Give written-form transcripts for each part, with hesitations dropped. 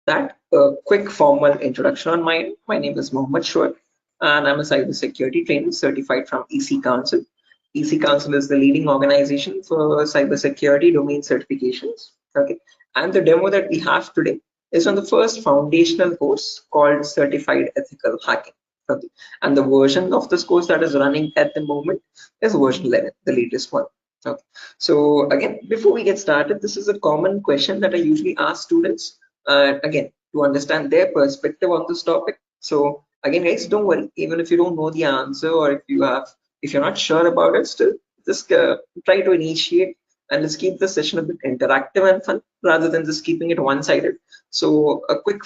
that, quick formal introduction on my end. My name is Mohammed Shoaib, and I'm a cybersecurity trainer certified from EC Council. EC Council is the leading organization for cybersecurity domain certifications. Okay, and the demo that we have today is on the first foundational course called Certified Ethical Hacking. Okay, and the version of this course that is running at the moment is version 11, the latest one. Okay, so again, before we get started, this is a common question that I usually ask students, again, to understand their perspective on this topic. So again, guys, don't worry, even if you don't know the answer, or if you're not sure about it, still just try to initiate, and let's keep the session a bit interactive and fun rather than just keeping it one-sided. So a quick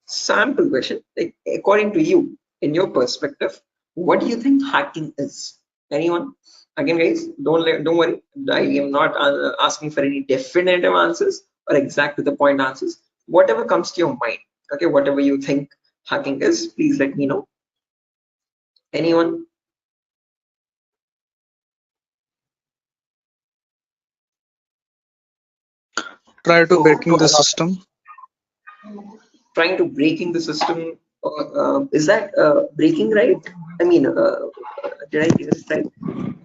sample question, like, according to you, in your perspective, what do you think hacking is? Anyone? Again, guys, don't worry, I am not asking for any definitive answers or exact to the point answers. Whatever comes to your mind, okay, whatever you think hacking is, please let me know. Anyone? Prior to So breaking the system. trying to breaking the system, is that breaking, right? I mean, did I get it right?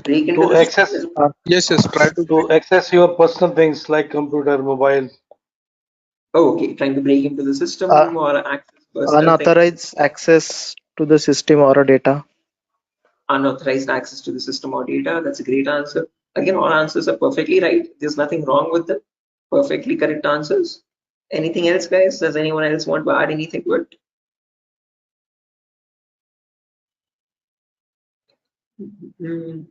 Break into To the system access Yes, yes, try to break. to access your personal things like computer, mobile. Oh, okay, trying to break into the Uh, system or access personal things. Unauthorized access to the system or data. Unauthorized access to the system or data. That's a great answer. Again, all answers are perfectly right. There's nothing wrong with them. Perfectly correct answers. Anything else, guys? Does anyone else want to add anything to it? Mm,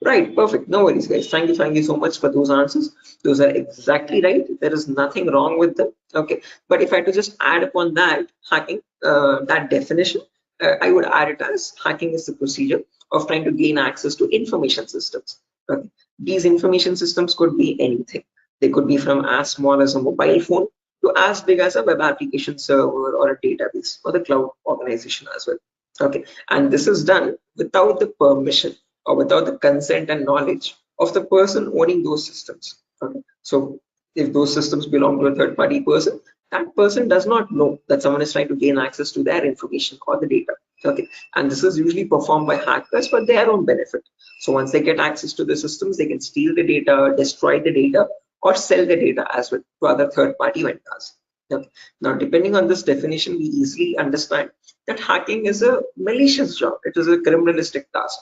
right, perfect. No worries, guys. Thank you so much for those answers. Those are exactly right. There is nothing wrong with them. Okay, but if I had to just add upon that hacking, that definition, I would add it as hacking is the procedure of trying to gain access to information systems. Okay, these information systems could be anything. They could be from as small as a mobile phone to as big as a web application server or a database or the cloud organization as well. Okay, and this is done without the permission or without the consent and knowledge of the person owning those systems. Okay, so if those systems belong to a third party person, that person does not know that someone is trying to gain access to their information or the data. Okay, and this is usually performed by hackers for their own benefit. So once they get access to the systems, they can steal the data, destroy the data, or sell the data as well to other third party vendors. Okay. Now, depending on this definition, we easily understand that hacking is a malicious job. It is a criminalistic task.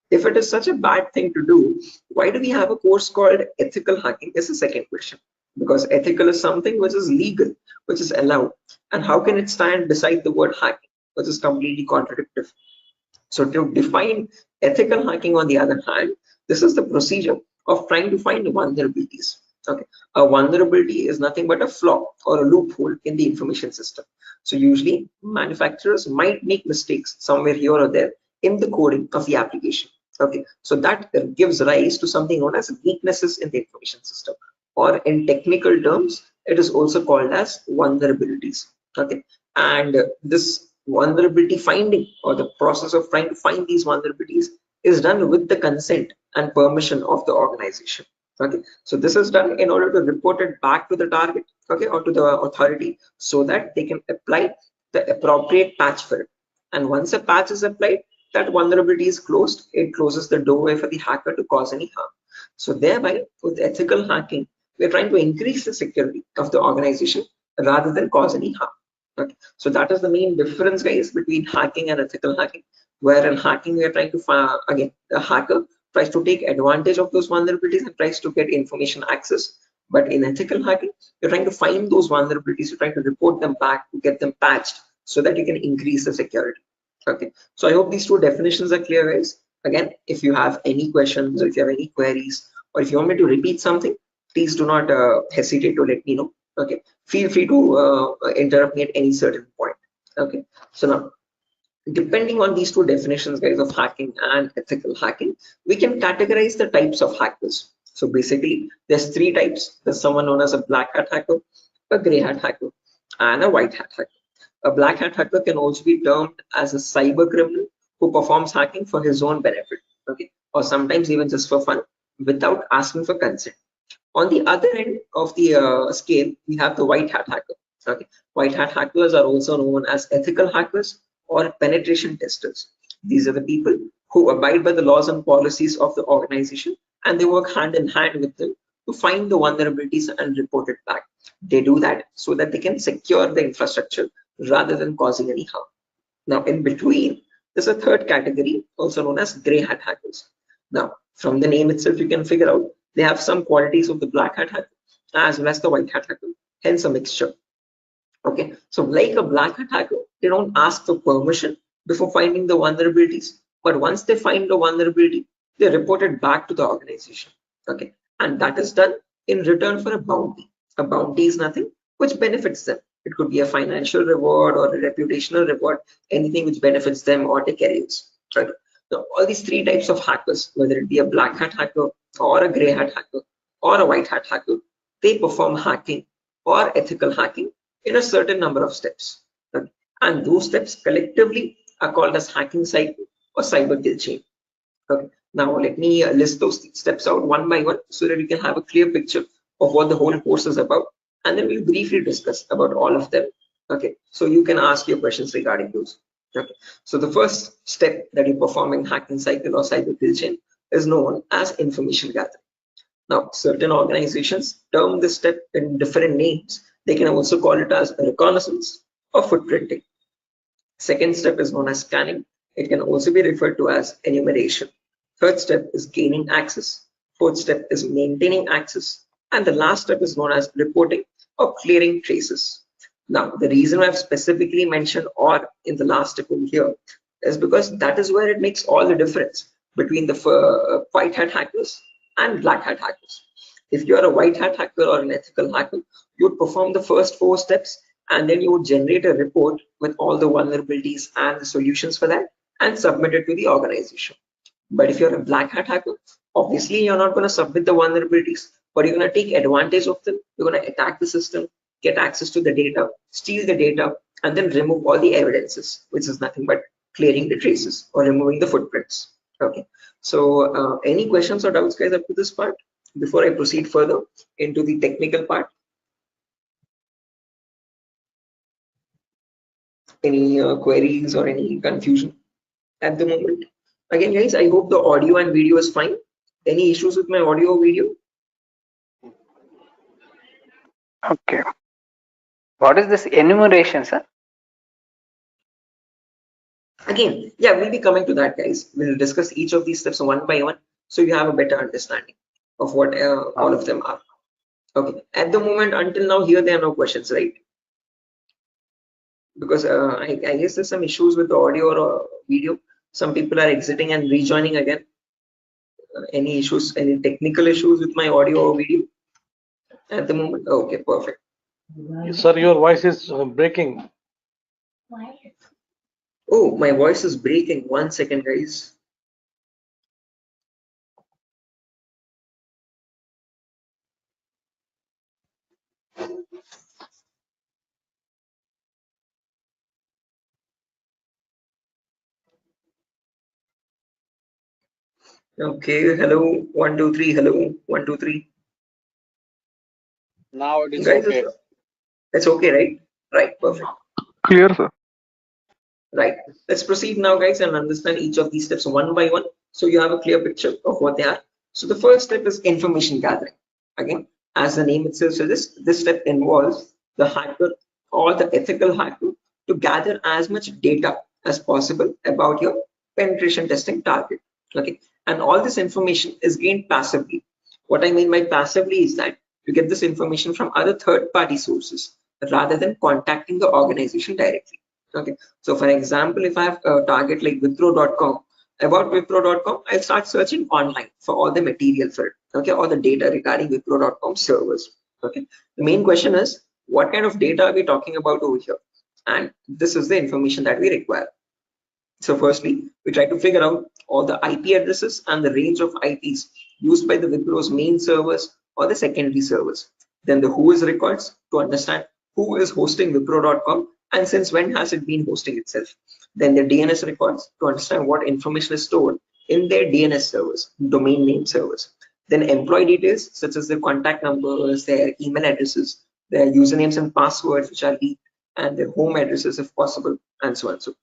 If it is such a bad thing to do, why do we have a course called ethical hacking? Is the second question. Because ethical is something which is legal, which is allowed. And how can it stand beside the word hacking, which is completely contradictory? So to define ethical hacking, on the other hand, this is the procedure of trying to find vulnerabilities. Okay, a vulnerability is nothing but a flaw or a loophole in the information system. So usually manufacturers might make mistakes somewhere here or there in the coding of the application. Okay, so that gives rise to something known as weaknesses in the information system, or in technical terms, it is also called as vulnerabilities. Okay, and this vulnerability finding, or the process of trying to find these vulnerabilities, is done with the consent and permission of the organization. Okay, so this is done in order to report it back to the target, okay, or to the authority, so that they can apply the appropriate patch for it. And once a patch is applied, that vulnerability is closed. It closes the doorway for the hacker to cause any harm. So thereby, with ethical hacking, we're trying to increase the security of the organization rather than cause any harm. Okay, so that is the main difference, guys, between hacking and ethical hacking. Where in hacking, we are trying to find, again, the hacker tries to take advantage of those vulnerabilities and tries to get information access. But in ethical hacking, you're trying to find those vulnerabilities, you're trying to report them back to get them patched so that you can increase the security. Okay, so I hope these two definitions are clear, guys. Again, if you have any questions, or if you have any queries, or if you want me to repeat something, please do not hesitate to let me know. Okay, feel free to interrupt me at any certain point. Okay, so now, depending on these two definitions, guys, of hacking and ethical hacking, we can categorize the types of hackers. So basically, there's three types. There's someone known as a black hat hacker, a gray hat hacker, and a white hat hacker. A black hat hacker can also be termed as a cyber criminal who performs hacking for his own benefit, okay, or sometimes even just for fun, without asking for consent. On the other end of the scale, we have the white hat hacker. Okay, white hat hackers are also known as ethical hackers or penetration testers. These are the people who abide by the laws and policies of the organization, and they work hand in hand with them to find the vulnerabilities and report it back. They do that so that they can secure the infrastructure rather than causing any harm. Now, in between, there's a third category, also known as gray hat hackers. Now, from the name itself, you can figure out they have some qualities of the black hat hacker as well as the white hat hacker, hence a mixture. Okay, so like a black hat hacker, they don't ask for permission before finding the vulnerabilities, but once they find the vulnerability, they report it back to the organization. Okay, and that is done in return for a bounty. A bounty is nothing which benefits them. It could be a financial reward or a reputational reward, anything which benefits them or their careers. Right? So all these three types of hackers, whether it be a black hat hacker or a gray hat hacker or a white hat hacker, they perform hacking or ethical hacking in a certain number of steps. Okay? And those steps collectively are called as hacking cycle or cyber kill chain. Okay. Now let me list those steps out one by one so that you can have a clear picture of what the whole course is about, and then we'll briefly discuss about all of them. Okay, so you can ask your questions regarding those. Okay, so the first step that you perform in hacking cycle or cyber kill chain is known as information gathering. Now, certain organizations term this step in different names. They can also call it as reconnaissance or footprinting. Second step is known as scanning. It can also be referred to as enumeration. Third step is gaining access. Fourth step is maintaining access. And the last step is known as reporting or clearing traces. Now, the reason I've specifically mentioned "or" in the last step over here is because that is where it makes all the difference between the white hat hackers and black hat hackers. If you're a white hat hacker or an ethical hacker, you would perform the first 4 steps and then you would generate a report with all the vulnerabilities and the solutions for that and submit it to the organization. But if you're a black hat hacker, obviously you're not going to submit the vulnerabilities, but you're going to take advantage of them. You're going to attack the system, get access to the data, steal the data, and then remove all the evidences, which is nothing but clearing the traces or removing the footprints. Okay, so any questions or doubts, guys, up to this part before I proceed further into the technical part? Any queries or any confusion at the moment? Again, guys, I hope the audio and video is fine. Any issues with my audio or video? Okay. What is this enumeration, sir? Again, yeah, we'll be coming to that, guys. We'll discuss each of these steps one by one so you have a better understanding of what all of them are. Okay, at the moment, until now, here there are no questions, right? Because I guess there's some issues with the audio or video. Some people are exiting and rejoining again. Any issues, any technical issues with my audio or video at the moment? Okay, perfect. Sir, your voice is breaking. Oh, my voice is breaking. 1 second, guys. Okay, hello, 1 2 3, hello, 1 2 3. Now it is Guys, okay. it's okay, right? Right, perfect. Clear, sir. Right, let's proceed now, guys, and understand each of these steps one by one so you have a clear picture of what they are. So the first step is information gathering. Again, as the name itself suggests, this step involves the hacker or the ethical hacker to gather as much data as possible about your penetration testing target. Okay, and all this information is gained passively. What I mean by passively is that you get this information from other third-party sources rather than contacting the organization directly. Okay, so for example, if I have a target like Wipro.com, about Wipro.com, I'll start searching online for all the material for it, okay, all the data regarding Wipro.com servers. Okay, the main question is what kind of data are we talking about over here? And this is the information that we require. So firstly, we try to figure out all the IP addresses and the range of IPs used by the Wipro's main servers or the secondary servers. Then the who is records to understand who is hosting Wipro.com and since when has it been hosting itself. Then the DNS records to understand what information is stored in their DNS servers, domain name servers. Then employee details such as their contact numbers, their email addresses, their usernames and passwords which are leaked, and their home addresses if possible, and so on. So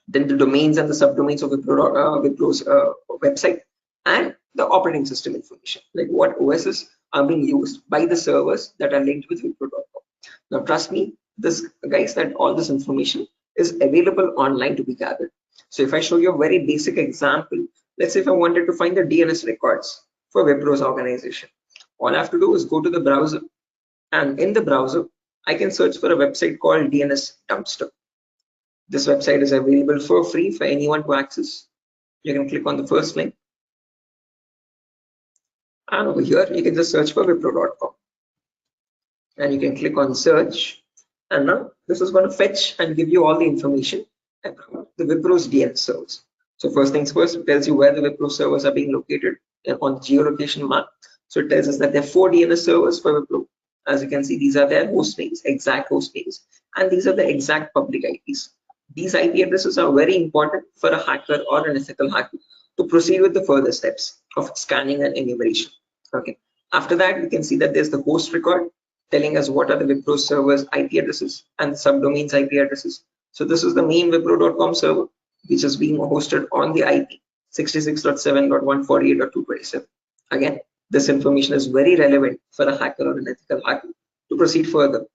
then the domains and the subdomains of Wipro's website, and the operating system information, like what OSs are being used by the servers that are linked with Wipro.com. Now trust me, this guys, that all this information is available online to be gathered. So if I show you a very basic example, let's say if I wanted to find the DNS records for Wipro's organization, all I have to do is go to the browser, and in the browser I can search for a website called DNS Dumpster. This website is available for free for anyone to access. You can click on the first link, and over here you can just search for Wipro.com, and you can click on search, and now this is going to fetch and give you all the information about the Wipro's DNS servers. So first things first, it tells you where the Wipro servers are being located on the geolocation map. So it tells us that there are 4 DNS servers for Wipro. As you can see, these are their host names, exact host names, and these are the exact public IPs. These IP addresses are very important for a hacker or an ethical hacker to proceed with the further steps of scanning and enumeration. Okay. After that, we can see that there's the host record telling us what are the Wipro servers IP addresses and subdomains IP addresses. So this is the main Wipro.com server, which is being hosted on the IP 66.7.148.227. Again, this information is very relevant for a hacker or an ethical hacker to proceed further.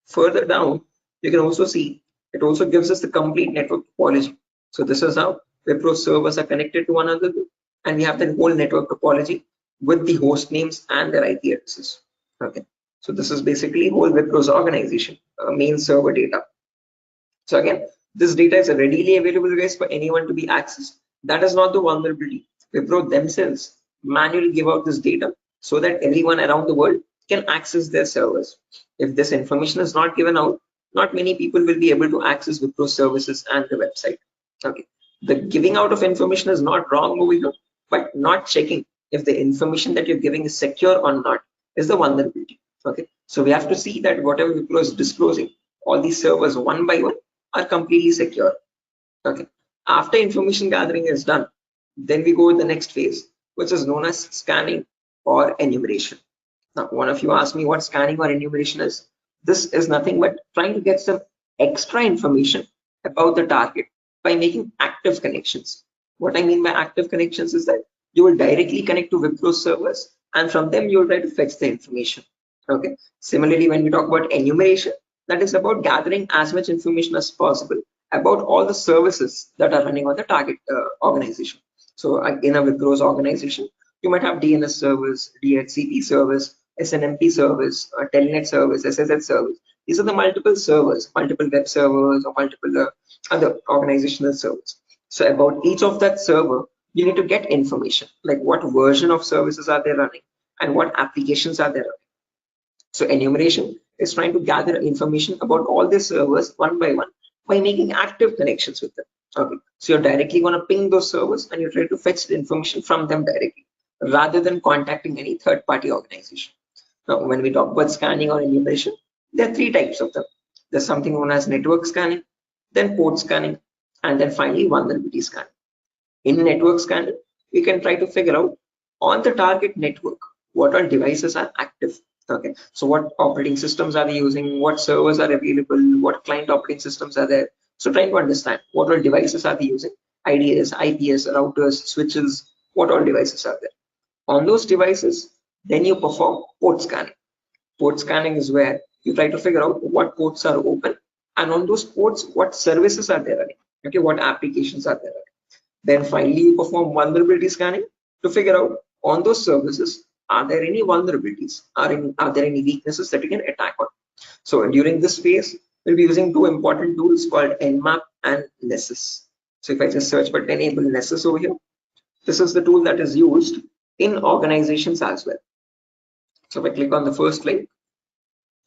Further down, you can also see it also gives us the complete network topology. So this is how Wipro servers are connected to one another, and we have the whole network topology with the host names and their IP addresses. Okay, so this is basically whole Wipro's organization main server data. So again, this data is readily available, guys, for anyone to be accessed. That is not the vulnerability. Wipro themselves manually give out this data so that everyone around the world can access their servers. If this information is not given out, not many people will be able to access Wipro services and the website. Okay, the giving out of information is not wrong over here, but not checking if the information that you're giving is secure or not is the vulnerability. Okay, so we have to see that whatever Wipro is disclosing, all these servers one by one are completely secure. Okay, after information gathering is done, then we go with the next phase, which is known as scanning or enumeration. Now, one of you asked me what scanning or enumeration is. This is nothing but trying to get some extra information about the target by making active connections. What I mean by active connections is that you will directly connect to Wipro servers, and from them you will try to fetch the information. Okay. Similarly, when we talk about enumeration, that is about gathering as much information as possible about all the services that are running on the target organization. So in a Wipro's organization, you might have DNS servers, DHCP servers, SNMP service, Telnet service, SSH service. These are the multiple servers, multiple web servers, or multiple other organizational servers. So about each of that server, you need to get information, like what version of services are they running and what applications are they running. So enumeration is trying to gather information about all the servers one by one by making active connections with them. Okay, so you're directly going to ping those servers and you try to fetch the information from them directly rather than contacting any third-party organization. Now, when we talk about scanning or enumeration, there are 3 types of them. There's something known as network scanning, then port scanning, and then finally vulnerability scanning. In network scanning, we can try to figure out on the target network what all devices are active. Okay, so what operating systems are they using, what servers are available, what client operating systems are there. So trying to understand what all devices are they using, IDS, IPS, routers, switches, what all devices are there. On those devices, then you perform port scanning. Port scanning is where you try to figure out what ports are open, and on those ports, what services are there running. Okay, what applications are there running. Then finally, you perform vulnerability scanning to figure out on those services, are there any vulnerabilities? Are there any weaknesses that you can attack on? So during this phase, we'll be using 2 important tools called Nmap and Nessus. So if I just search for enable Nessus over here, this is the tool that is used in organizations as well. So if I click on the first link,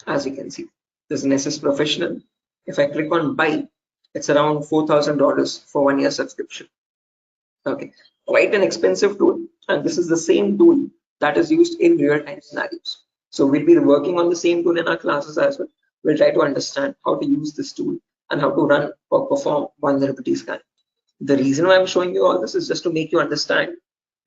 as you can see, this is Nessus Professional. If I click on buy, it's around $4,000 for 1 year subscription. Okay, quite an expensive tool, and this is the same tool that is used in real-time scenarios. So we'll be working on the same tool in our classes as well. We'll try to understand how to use this tool and how to run or perform vulnerability scanning. The reason why I'm showing you all this is just to make you understand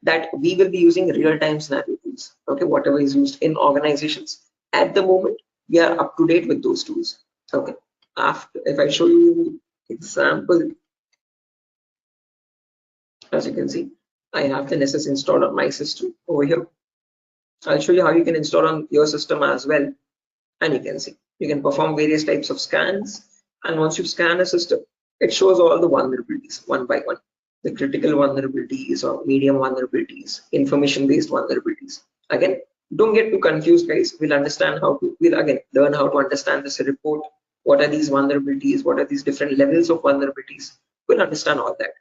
that we will be using real-time scenario tools. Okay, whatever is used in organizations at the moment, we are up to date with those tools. Okay, after if I show you example, as you can see, I have the Nessus installed on my system over here. I'll show you how you can install on your system as well, and you can see you can perform various types of scans, and once you scan a system, it shows all the vulnerabilities one by one, the critical vulnerabilities or medium vulnerabilities, information based vulnerabilities. Again, don't get too confused, guys. We'll again learn how to understand this report. What are these vulnerabilities? What are these different levels of vulnerabilities? We'll understand all that.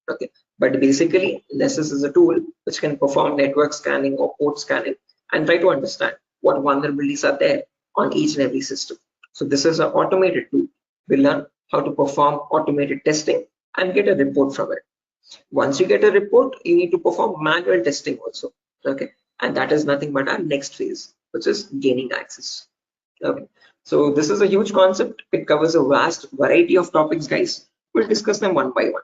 Okay, but basically Nessus is a tool which can perform network scanning or port scanning and try to understand what vulnerabilities are there on each and every system. So this is an automated tool. We'll learn how to perform automated testing and get a report from it. Once you get a report, you need to perform manual testing also. Okay, and that is nothing but our next phase, which is gaining access. Okay, so this is a huge concept. It covers a vast variety of topics, guys. We'll discuss them one by one.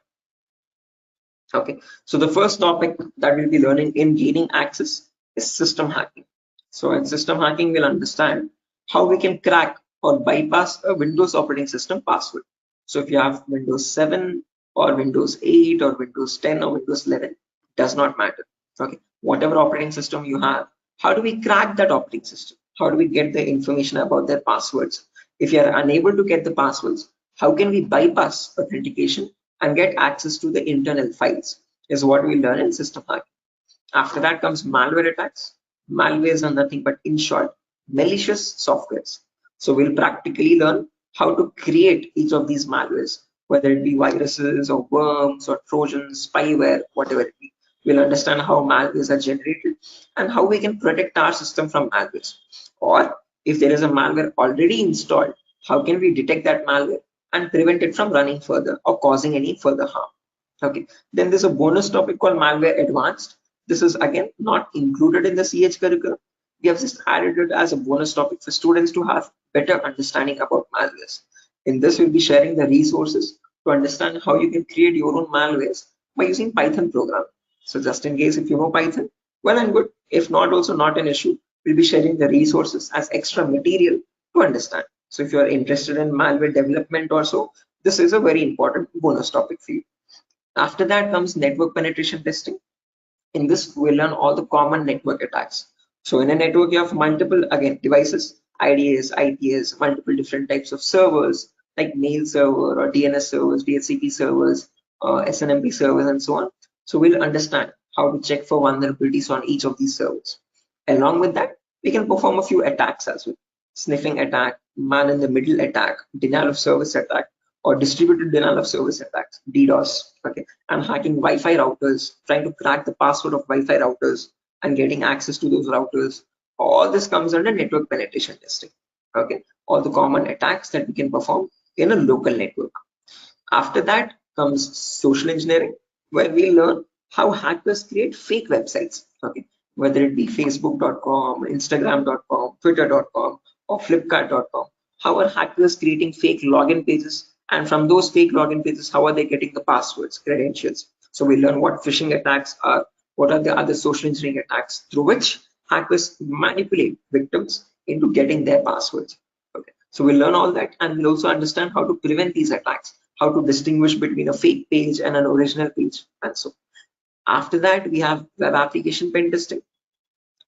Okay, so the first topic that we'll be learning in gaining access is system hacking. So in system hacking, we'll understand how we can crack or bypass a Windows operating system password. So if you have Windows 7 or Windows 8 or Windows 10 or Windows 11, does not matter. Okay, whatever operating system you have, how do we crack that operating system? How do we get the information about their passwords? If you are unable to get the passwords, how can we bypass authentication and get access to the internal files is what we learn in system hacking. After that comes malware attacks. Malwares are nothing but, in short, malicious softwares. So we'll practically learn how to create each of these malwares, whether it be viruses or worms or trojans, spyware, whatever it be. We'll understand how malwares are generated and how we can protect our system from malwares. Or if there is a malware already installed, how can we detect that malware and prevent it from running further or causing any further harm? Okay, then there's a bonus topic called malware advanced. This is again not included in the CH curriculum. We have just added it as a bonus topic for students to have better understanding about malwares. In this, we'll be sharing the resources to understand how you can create your own malwares by using Python program. So just in case if you know Python, well and good. If not, also not an issue. We'll be sharing the resources as extra material to understand. So if you are interested in malware development or so, this is a very important bonus topic for you. After that comes network penetration testing. In this, we'll learn all the common network attacks. So in a network, you have multiple, again, devices, IDS, IPS, multiple different types of servers, like mail server or DNS servers, DHCP servers, SNMP servers, and so on. So we'll understand how to check for vulnerabilities on each of these servers. Along with that, we can perform a few attacks as well. Sniffing attack, man-in-the-middle attack, denial of service attack, or distributed denial of service attacks, DDoS, okay, and hacking Wi-Fi routers, trying to crack the password of Wi-Fi routers and getting access to those routers. All this comes under network penetration testing, okay, all the common attacks that we can perform in a local network. After that comes social engineering, where we learn how hackers create fake websites, okay, whether it be facebook.com, instagram.com, twitter.com, or flipkart.com. How are hackers creating fake login pages? And from those fake login pages, how are they getting the passwords, credentials? So we learn what phishing attacks are, what are the other social engineering attacks through which hackers manipulate victims into getting their passwords. Okay, so we'll learn all that, and we'll also understand how to prevent these attacks, how to distinguish between a fake page and an original page, and so. After that, we have web application pen testing.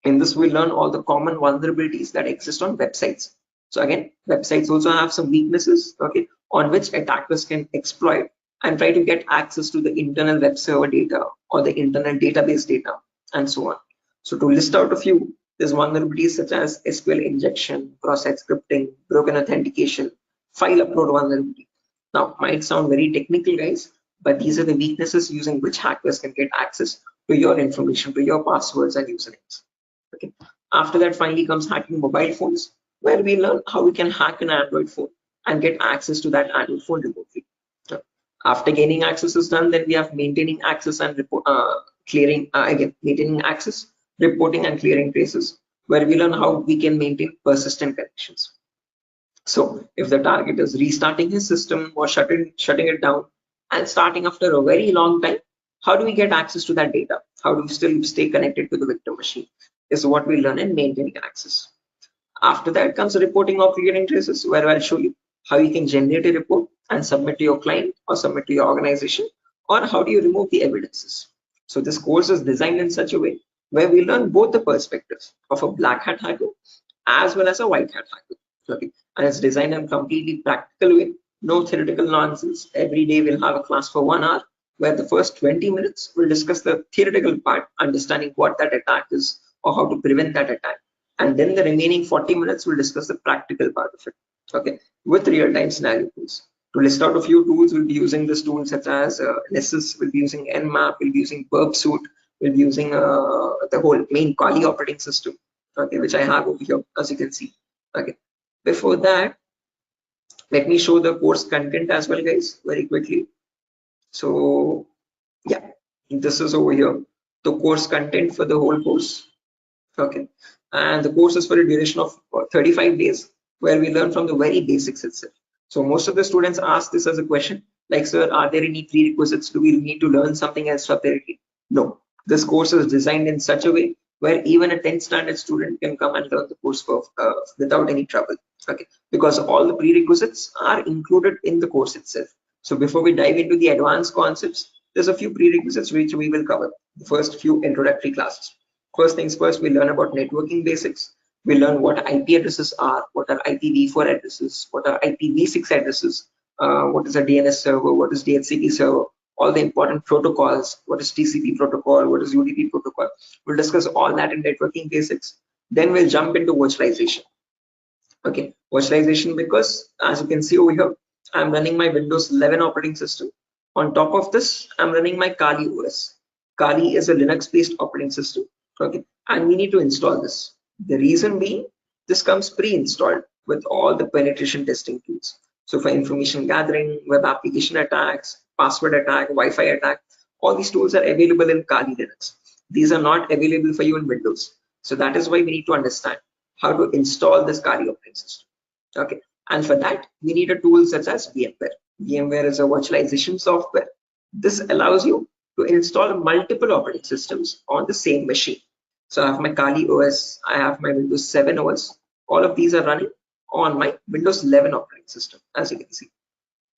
In this, we learn all the common vulnerabilities that exist on websites. So again, websites also have some weaknesses, okay, on which attackers can exploit and try to get access to the internal web server data or the internal database data, and so on. So to list out a few, there's vulnerabilities such as SQL injection, cross-site scripting, broken authentication, file upload vulnerability. Now, might sound very technical, guys, but these are the weaknesses using which hackers can get access to your information, to your passwords and usernames. Okay. After that, finally comes hacking mobile phones, where we learn how we can hack an Android phone and get access to that Android phone remotely. After gaining access is done, then we have maintaining access and maintaining access, reporting and clearing traces, where we learn how we can maintain persistent connections. So if the target is restarting his system or shutting it down and starting after a very long time, how do we get access to that data? How do we still stay connected to the victim machine? Is what we learn in maintaining access. After that comes reporting of clearing traces, where I'll show you how you can generate a report and submit to your client or submit to your organization, or how do you remove the evidences. So this course is designed in such a way where we learn both the perspectives of a black hat hacker as well as a white hat hacker. Okay, and it's designed in a completely practical way, no theoretical nonsense. Every day we'll have a class for 1 hour where the first 20 minutes we'll discuss the theoretical part, understanding what that attack is or how to prevent that attack, and then the remaining 40 minutes we'll discuss the practical part of it, okay, with real-time scenario tools. To list out a few tools, we'll be using this tool such as Nessus, we'll be using Nmap, we'll be using Burpsuit, we'll be using the whole main Kali operating system, okay, which I have over here, as you can see. Okay, before that, let me show the course content as well, guys, very quickly. So yeah, this is over here, the course content for the whole course. Okay, and the course is for a duration of 35 days, where we learn from the very basics itself. So most of the students ask this as a question, like, sir, are there any prerequisites? Do we need to learn something else separately? No, this course is designed in such a way where even a 10th standard student can come and learn the course for, without any trouble. Okay, because all the prerequisites are included in the course itself. So before we dive into the advanced concepts, there's a few prerequisites which we will cover. The first few introductory classes. First things first, we learn about networking basics. We learn what IP addresses are, what are IPv4 addresses, what are IPv6 addresses, what is a DNS server, what is DHCP server, all the important protocols, what is TCP protocol, what is UDP protocol. We'll discuss all that in networking basics. Then we'll jump into virtualization. Okay, virtualization, because as you can see over here, I'm running my Windows 11 operating system. On top of this, I'm running my Kali OS. Kali is a Linux-based operating system. Okay, and we need to install this. The reason being, this comes pre-installed with all the penetration testing tools. So for information gathering, web application attacks, password attack, Wi-Fi attack, all these tools are available in Kali Linux. These are not available for you in Windows. So that is why we need to understand how to install this Kali operating system. Okay, and for that, we need a tool such as VMware. VMware is a virtualization software. This allows you to install multiple operating systems on the same machine. So I have my Kali OS, I have my Windows 7 OS. All of these are running on my Windows 11 operating system, as you can see.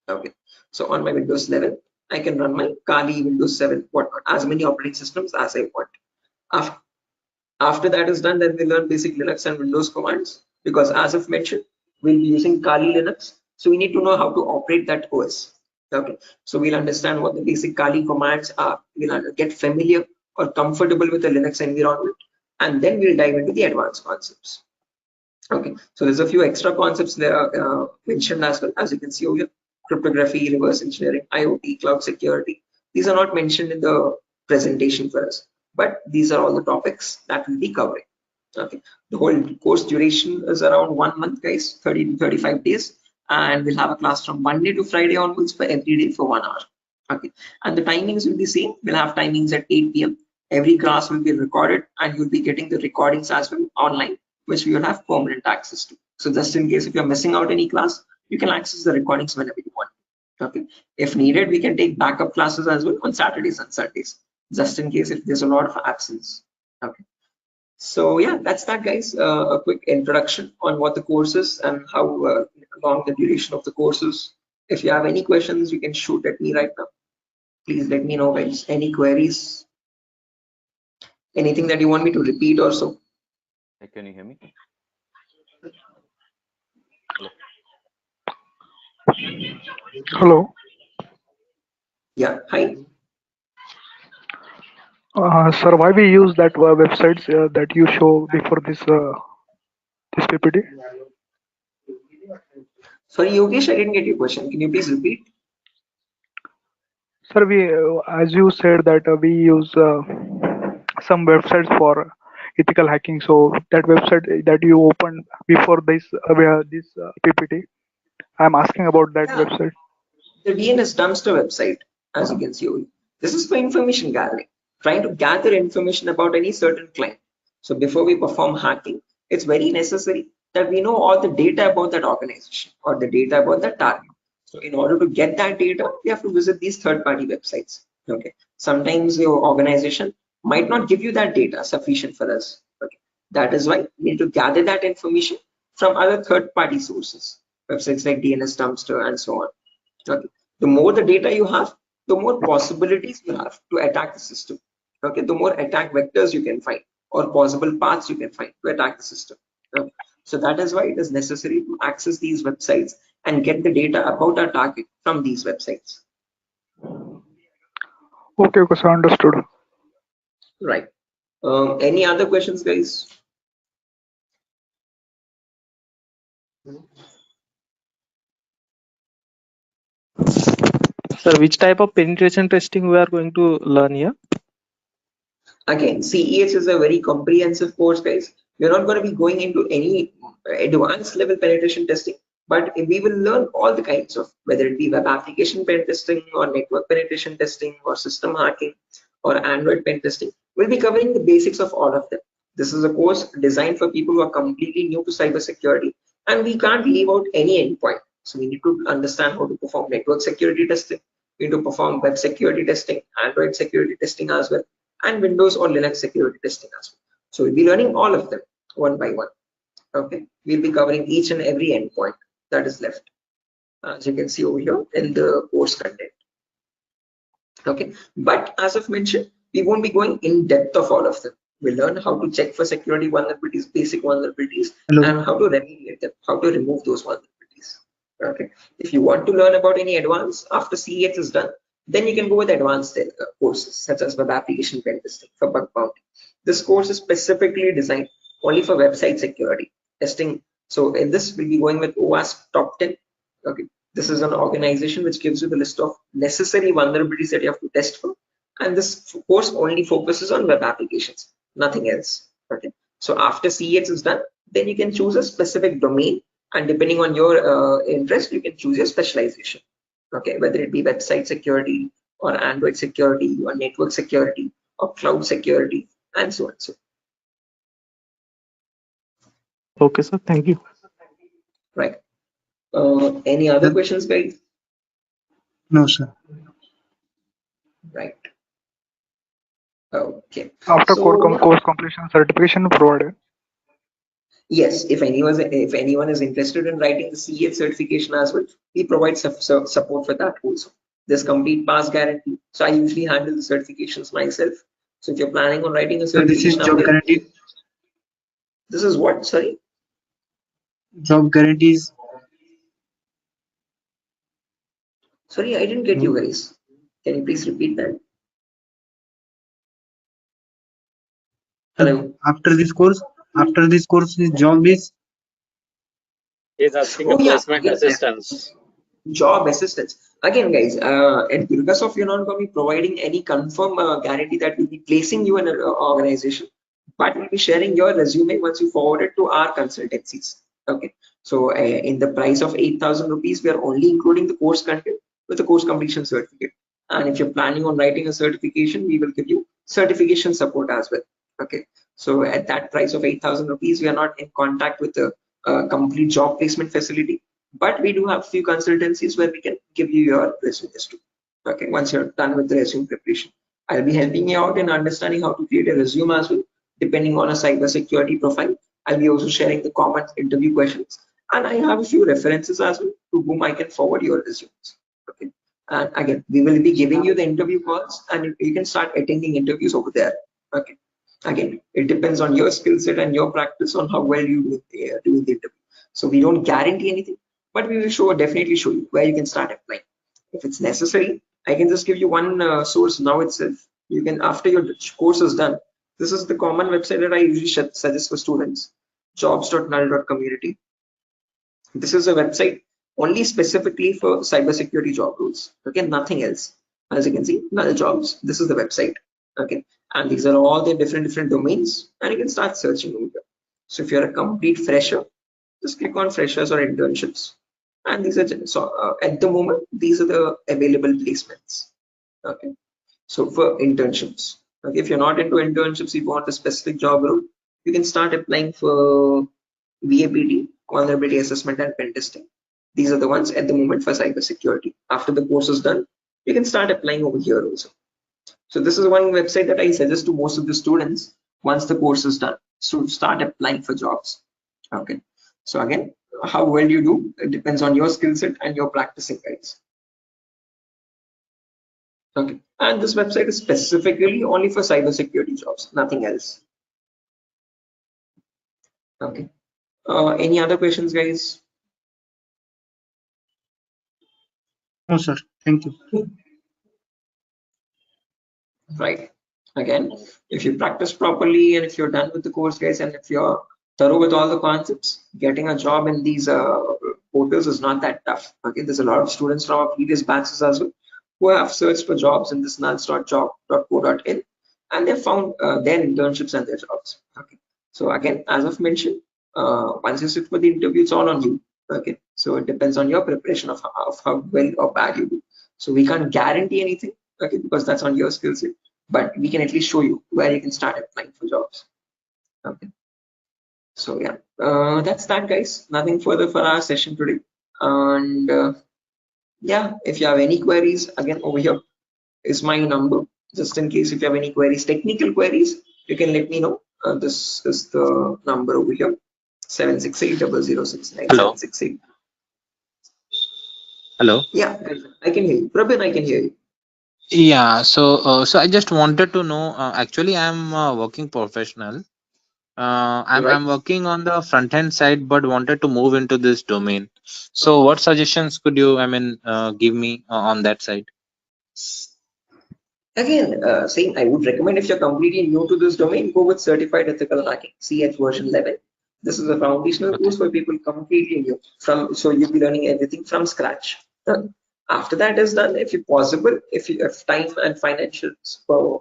Okay, so on my Windows 11, I can run my Kali, Windows 7, whatnot, as many operating systems as I want. After that is done, then we learn basic Linux and Windows commands, because as I've mentioned, we'll be using Kali Linux. So we need to know how to operate that OS. Okay, so we'll understand what the basic Kali commands are. We'll get familiar or comfortable with the Linux environment, and then we'll dive into the advanced concepts. Okay, so there's a few extra concepts there mentioned as well, as you can see over here: cryptography, reverse engineering, IoT, cloud security. These are not mentioned in the presentation for us, but these are all the topics that we'll be covering. Okay, the whole course duration is around 1 month, guys, 30 to 35 days, and we'll have a class from Monday to Friday onwards for every day for 1 hour. Okay, and the timings will be same. We'll have timings at 8 p.m. Every class will be recorded, and you'll be getting the recordings as well online, which we will have permanent access to. So just in case if you're missing out any class, you can access the recordings whenever you want. Okay, if needed, we can take backup classes as well on Saturdays and Sundays, just in case if there's a lot of absence. Okay, so yeah, that's that, guys. A quick introduction on what the course is and how long the duration of the course is. If you have any questions, you can shoot at me right now. Please let me know, guys. Any queries? Anything that you want me to repeat or so? Can you hear me? Hello. Yeah, hi. Sir, why we use that websites that you show before this PPT? Sorry, Yogesh, I didn't get your question. Can you please repeat? Sir, we as you said that we use some websites for ethical hacking. So that website that you opened before this PPT, I'm asking about that Yeah, website. the DNS dumpster website, as you can see over here. This is for information gathering, trying to gather information about any certain client. So before we perform hacking, it's very necessary that we know all the data about that organization or the data about that target. So in order to get that data, we have to visit these third-party websites. Okay, Sometimes your organization might not give you that data sufficient for us. Okay. That is why we need to gather that information from other third-party sources, websites like DNS Dumpster and so on. Okay. The more the data you have, the more possibilities you have to attack the system. Okay. The more attack vectors you can find or possible paths you can find to attack the system. Okay. So that is why it is necessary to access these websites and get the data about our target from these websites. Okay, okay, so understood. Right. Any other questions, guys? Sir, which type of penetration testing we are going to learn here? Again, CEH is a very comprehensive course, guys. We're not going to be going into any advanced level penetration testing, but we will learn all the kinds of, whether it be web application pen testing or network penetration testing or system hacking or Android pen testing. We'll be covering the basics of all of them. This is a course designed for people who are completely new to cybersecurity, and we can't leave out any endpoint. So we need to understand how to perform network security testing. We need to perform web security testing, Android security testing as well, and Windows or Linux security testing as well. So we'll be learning all of them one by one. Okay, we'll be covering each and every endpoint that is left, as you can see over here in the course content. Okay, but as I've mentioned, we won't be going in depth of all of them. We'll learn how to check for security vulnerabilities, basic vulnerabilities, and how to remediate them, how to remove those vulnerabilities. Okay, if you want to learn about any advance after CEX is done, then you can go with advanced courses such as web application pen testing for bug bounty. This course is specifically designed only for website security testing. So in this, we'll be going with OWASP top 10. Okay, this is an organization which gives you the list of necessary vulnerabilities that you have to test for, and this course only focuses on web applications, nothing else. Okay, so after CEX is done, then you can choose a specific domain, and depending on your interest, you can choose your specialization. Okay, whether it be website security or Android security or network security or cloud security and so on. So Okay, sir. Thank you. right. Any other questions, guys? No, sir. Right. Okay. After So course completion, certification provided. yes, if anyone is interested in writing the CEH certification as well, we provide support for that also. There's complete pass guarantee. So I usually handle the certifications myself. So if you're planning on writing a So this is certification, job guarantee. this is what? Sorry. Job guarantees. Sorry, I didn't get you guys. Can you please repeat that? Hello. After this course, the job is. He's asking a Oh yeah, placement again, assistance. job assistance. Again, guys, at Durga, you're not going to be providing any confirm guarantee that we'll be placing you in an organization, but we'll be sharing your resume once you forward it to our consultancies. Okay, so in the price of 8,000 rupees, we are only including the course content with the course completion certificate. And if you're planning on writing a certification, we will give you certification support as well. Okay, so at that price of 8,000 rupees, we are not in contact with the complete job placement facility, but we do have few consultancies where we can give you your resumes too. Okay, once you're done with the resume preparation, I'll be helping you out in understanding how to create a resume as well, depending on a cybersecurity profile. I'll be also sharing the common interview questions, and I have a few references as well to whom I can forward your resumes. Okay, and again, we will be giving you the interview calls, and you can start attending interviews over there. Okay, again, it depends on your skill set and your practice on how well you do the interview. So we don't guarantee anything, but we will definitely show you where you can start applying. If it's necessary, I can just give you one source now itself. You can, after your course is done, this is the common website that I usually suggest for students, jobs.null.community. This is a website only specifically for cybersecurity job roles. Okay, nothing else. As you can see, null jobs. This is the website. Okay, and these are all the different domains, and you can start searching over here. So if you're a complete fresher, just click on freshers or internships, and these are at the moment these are the available placements. Okay, so for internships, okay, if you're not into internships, you want a specific job role, you can start applying for VAPT, vulnerability assessment and pen testing. These are the ones at the moment for cybersecurity. After the course is done, you can start applying over here also. So this is one website that I suggest to most of the students once the course is done, so start applying for jobs. Okay. So again, how well you do, it depends on your skill set and your practicing, guys. Okay. And this website is specifically only for cybersecurity jobs, nothing else. Okay. Any other questions, guys? No, sir. Thank you. Right. Again, if you practice properly and if you're done with the course, guys, and if you're thorough with all the concepts, getting a job in these portals is not that tough. Okay. There's a lot of students from our previous batches as well who have searched for jobs in this nuls.job.co.in and they found their internships and their jobs. Okay. So again, as I've mentioned, once you sit for the interview, it's all on you. Okay. So it depends on your preparation of how well or bad you do. So we can't guarantee anything, okay, because that's on your skill set, but we can at least show you where you can start applying for jobs. Okay. So yeah, that's that, guys. Nothing further for our session today. And yeah, if you have any queries, again, over here is my number. Just in case if you have any queries, technical queries, you can let me know. This is the number over here, 7680069. Hello. 768. Hello. Yeah, I can hear you. Prabin, I can hear you. Yeah. So I just wanted to know. Actually, I'm a working professional. Right. I'm working on the front end side, but wanted to move into this domain. So, what suggestions could you, give me on that side? Again, same, I would recommend if you're completely new to this domain, go with Certified Ethical Hacking, CH version 11. This is a foundational Okay. course for people completely new, so you'll be learning everything from scratch. After that is done, if you possible, if time and financial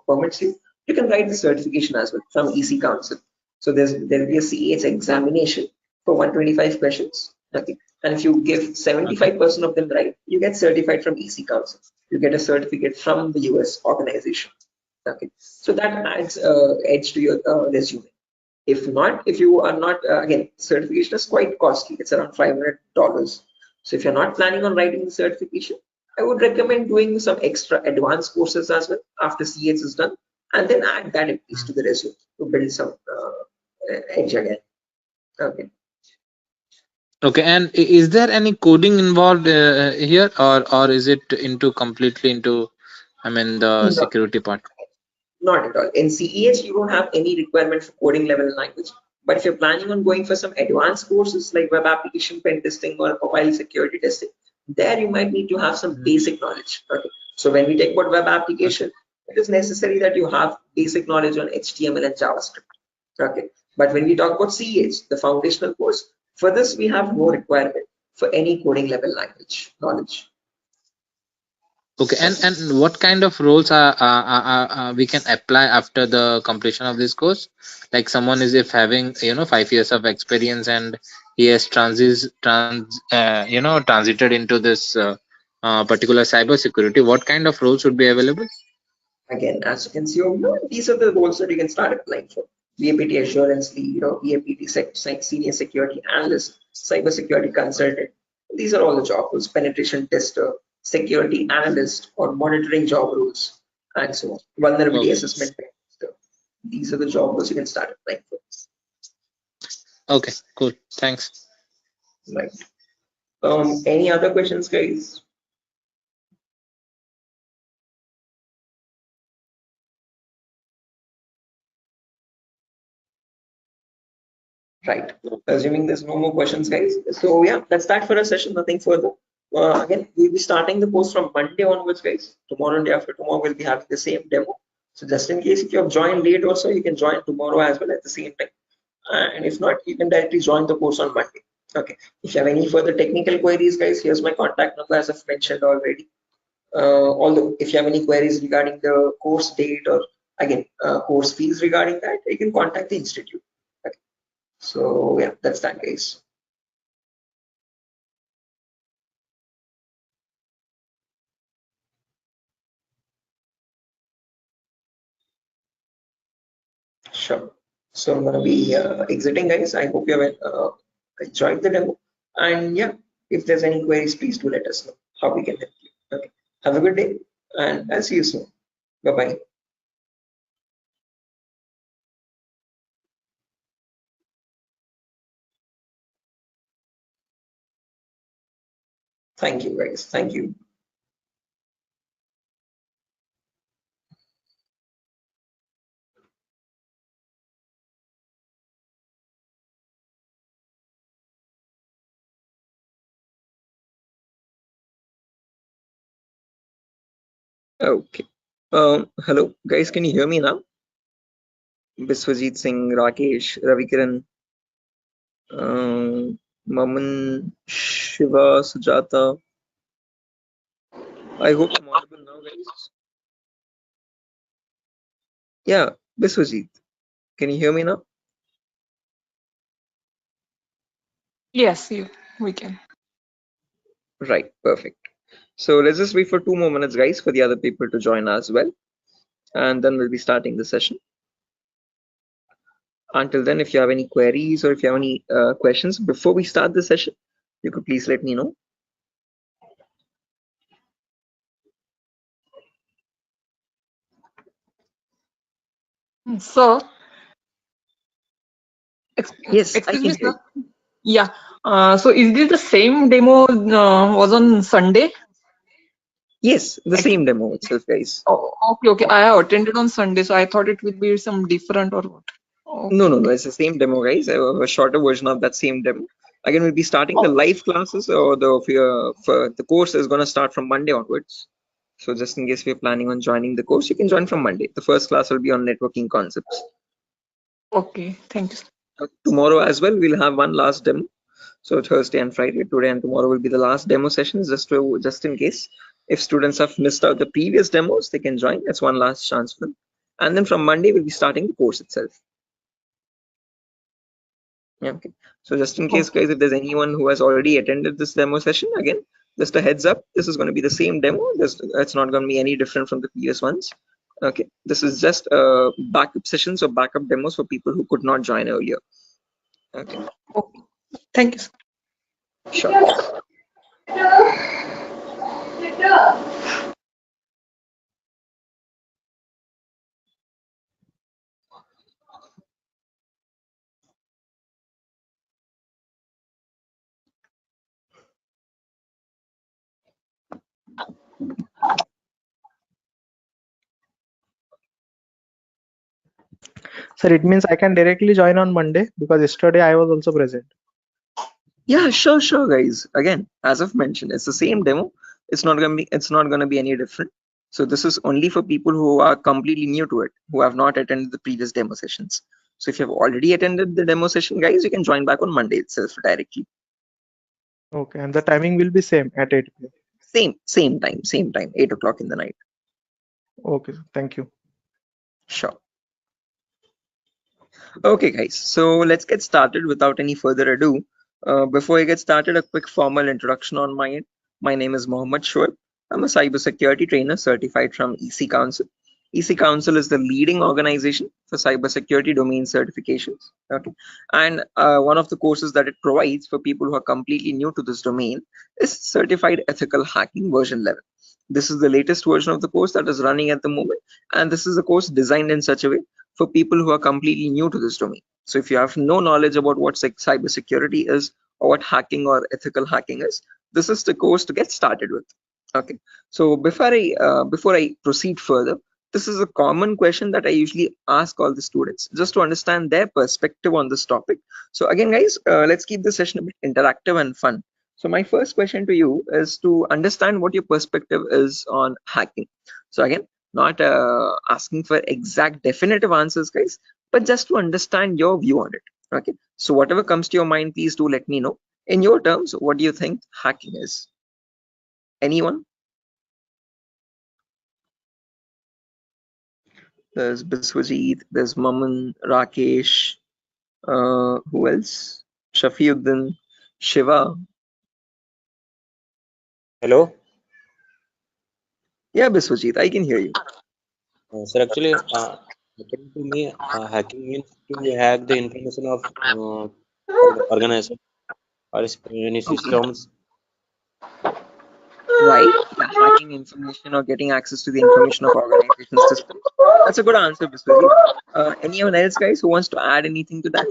permits you, you can write the certification as well from EC Council. So there'll be a CH examination for 125 questions. Okay. And if you give 75% of them right, you get certified from EC Council. You get a certificate from the US organization. Okay. So that adds edge to your resume. If not, if you are not, again, certification is quite costly. It's around $500. So if you're not planning on writing the certification, I would recommend doing some extra advanced courses as well after CH is done, and then add that at least to the resume to build some edge again. Okay. Okay. And is there any coding involved here, or is it into completely into, the No, security part? not at all. In CEH, you don't have any requirement for coding level language. But if you're planning on going for some advanced courses like web application pen testing or profile security testing, there you might need to have some basic knowledge. Okay. So when we talk about web application, it is necessary that you have basic knowledge on HTML and JavaScript. Okay. But when we talk about CEH, the foundational course, for this we have no requirement for any coding level language knowledge. Okay, and what kind of roles are we can apply after the completion of this course? Like someone is if having 5 years of experience and he has transited into this particular cybersecurity. What kind of roles would be available? Again, as you can see over here, these are the roles that you can start applying for. VAPT assurance lead, VAPT senior security analyst, cybersecurity consultant. These are all the job roles. Penetration tester, security analyst, or monitoring job roles, and so on. Vulnerability Okay. assessment tester. These are the job roles you can start applying for. Okay, cool. Thanks. Right. Any other questions, guys? Right. Assuming there's no more questions, guys. So yeah, that's that for a session. Nothing further. Again, we'll be starting the course from Monday onwards, guys. Tomorrow and day after tomorrow, we'll be having the same demo. So just in case if you have joined late also, you can join tomorrow as well at the same time. And if not, you can directly join the course on Monday. Okay. If you have any further technical queries, guys, here's my contact number as I've mentioned already. Although if you have any queries regarding the course date or again course fees regarding that, you can contact the institute. Okay. So yeah, that's that, guys. Sure. So I'm gonna be exiting, guys. I hope you have enjoyed the demo. And yeah, if there's any queries, please do let us know how we can help you. Okay. Have a good day, and I'll see you soon. Bye bye. Thank you, guys. Thank you. Okay. Hello, guys. Can you hear me now? Biswajit Singh, Rakesh, Ravikiran, Maman, Shiva, Sujata. I hope I'm audible now, guys. Yeah, Biswajit. Can you hear me now? Yes, we can. Right, perfect. So let's just wait for 2 more minutes, guys, for the other people to join as well. And then we'll be starting the session. Until then, if you have any queries or if you have any questions before we start the session, you could please let me know. So, Yes, I excuse can me, hear sir. you. Yeah. So, is this the same demo was on Sunday? Yes, the same demo itself, guys. Oh, okay. I have attended on Sunday, so I thought it would be some different or what. No, Okay. it's the same demo, guys. A shorter version of that same demo. Again, we'll be starting the Oh, live classes, or for the course is going to start from Monday onwards. So just in case you're planning on joining the course, you can join from Monday. The first class will be on networking concepts. okay. Thank you, sir. Tomorrow as well, we'll have one last demo. So Thursday and Friday, today and tomorrow will be the last demo sessions, just in case if students have missed out the previous demos, they can join. That's one last chance for them. And then from Monday, we'll be starting the course itself. Yeah, okay. So just in case, guys, if there's anyone who has already attended this demo session, again, just a heads up, this is going to be the same demo. It's not going to be any different from the previous ones. Okay, this is just backup sessions or backup demos for people who could not join earlier. Okay, Okay. Thank you, sir. sure. Sir, it means I can directly join on Monday because yesterday I was also present. Yeah, sure, guys. Again, as I've mentioned, it's the same demo. It's not gonna be any different. So this is only for people who are completely new to it, who have not attended the previous demo sessions. So if you have already attended the demo session, guys, you can join back on Monday itself directly. Okay, and the timing will be same at 8 p.m. Same time, 8 o'clock in the night. Okay, thank you. Sure. Okay, guys, so let's get started without any further ado. Before I get started, a quick formal introduction on my end. My name is Mohammed Shoaib. I'm a cybersecurity trainer certified from EC Council. EC Council is the leading organization for cybersecurity domain certifications. Okay, and one of the courses that it provides for people who are completely new to this domain is Certified Ethical Hacking version 11. This is the latest version of the course that is running at the moment, and this is a course designed in such a way for people who are completely new to this domain. So if you have no knowledge about what cybersecurity is or what hacking or ethical hacking is, this is the course to get started with. Okay. So before I proceed further, this is a common question that I usually ask all the students just to understand their perspective on this topic. So again, guys, let's keep the session a bit interactive and fun. So my first question to you is to understand what your perspective is on hacking. So again, not asking for exact definitive answers, guys, but just to understand your view on it. Okay, so whatever comes to your mind, please do let me know. In your terms, what do you think hacking is? Anyone? There's Biswajit, there's Maman, Rakesh, who else? Shafiuddin, Shiva. Hello. Yeah, Biswajit, I can hear you. Sir, actually, according to me, hacking means to hack the information of organization or any Okay. systems. Right, yeah, hacking information or getting access to the information of organization systems. That's a good answer, Biswajit. Anyone else, guys, who wants to add anything to that?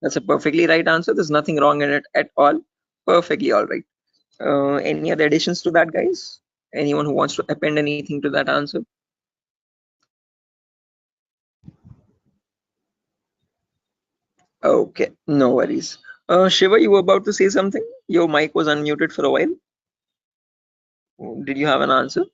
That's a perfectly right answer. There's nothing wrong in it at all. Perfectly all right. Any other additions to that, guys? Anyone who wants to append anything to that answer? Okay, no worries. Shiva, you were about to say something? Your mic was unmuted for a while. Did you have an answer?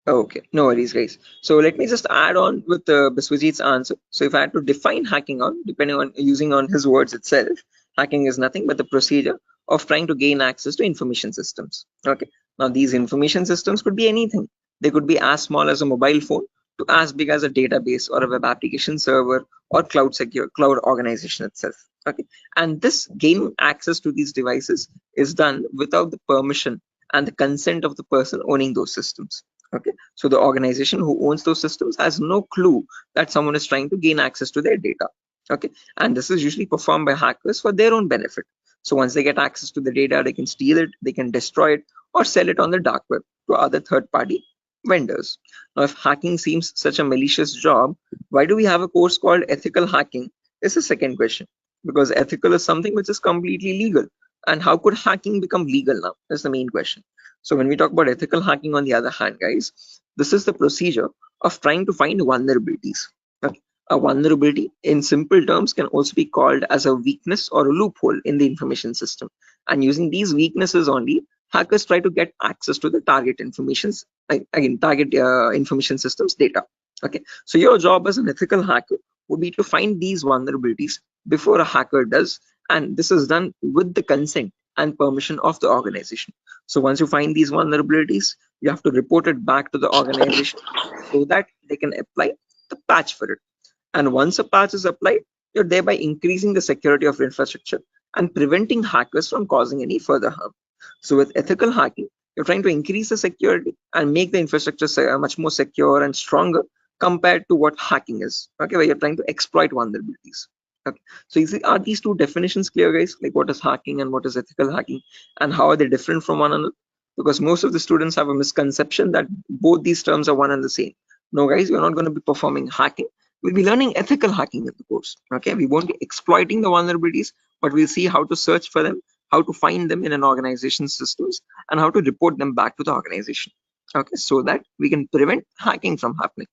Okay, no worries, guys. So let me just add on with Biswajit's answer. So if I had to define hacking on, depending on using on his words itself, hacking is nothing but the procedure of trying to gain access to information systems. Okay, now these information systems could be anything. They could be as small as a mobile phone to as big as a database or a web application server or cloud organization itself. Okay, and this gain access to these devices is done without the permission and the consent of the person owning those systems. Okay, so the organization who owns those systems has no clue that someone is trying to gain access to their data. Okay, and this is usually performed by hackers for their own benefit. So once they get access to the data, they can steal it, they can destroy it, or sell it on the dark web to other third-party vendors. Now, if hacking seems such a malicious job, why do we have a course called ethical hacking? Is the second question. Because ethical is something which is completely legal. And how could hacking become legal now? Is the main question. So when we talk about ethical hacking, on the other hand, guys, this is the procedure of trying to find vulnerabilities. Okay. A vulnerability in simple terms can also be called as a weakness or a loophole in the information system. And using these weaknesses only, hackers try to get access to the target informations, target information systems data. Okay. So your job as an ethical hacker would be to find these vulnerabilities before a hacker does. And this is done with the consent and permission of the organization. So once you find these vulnerabilities, you have to report it back to the organization so that they can apply the patch for it. And once a patch is applied, you're thereby increasing the security of infrastructure and preventing hackers from causing any further harm. So with ethical hacking, you're trying to increase the security and make the infrastructure much more secure and stronger compared to what hacking is. Okay, where you're trying to exploit vulnerabilities. Okay, so are these two definitions clear, guys? Like what is hacking and what is ethical hacking, and how are they different from one another? Because most of the students have a misconception that both these terms are one and the same. No, guys, we're not going to be performing hacking. We'll be learning ethical hacking in the course. Okay, we won't be exploiting the vulnerabilities, but we'll see how to search for them, how to find them in an organization's systems, and how to report them back to the organization. Okay, so that we can prevent hacking from happening.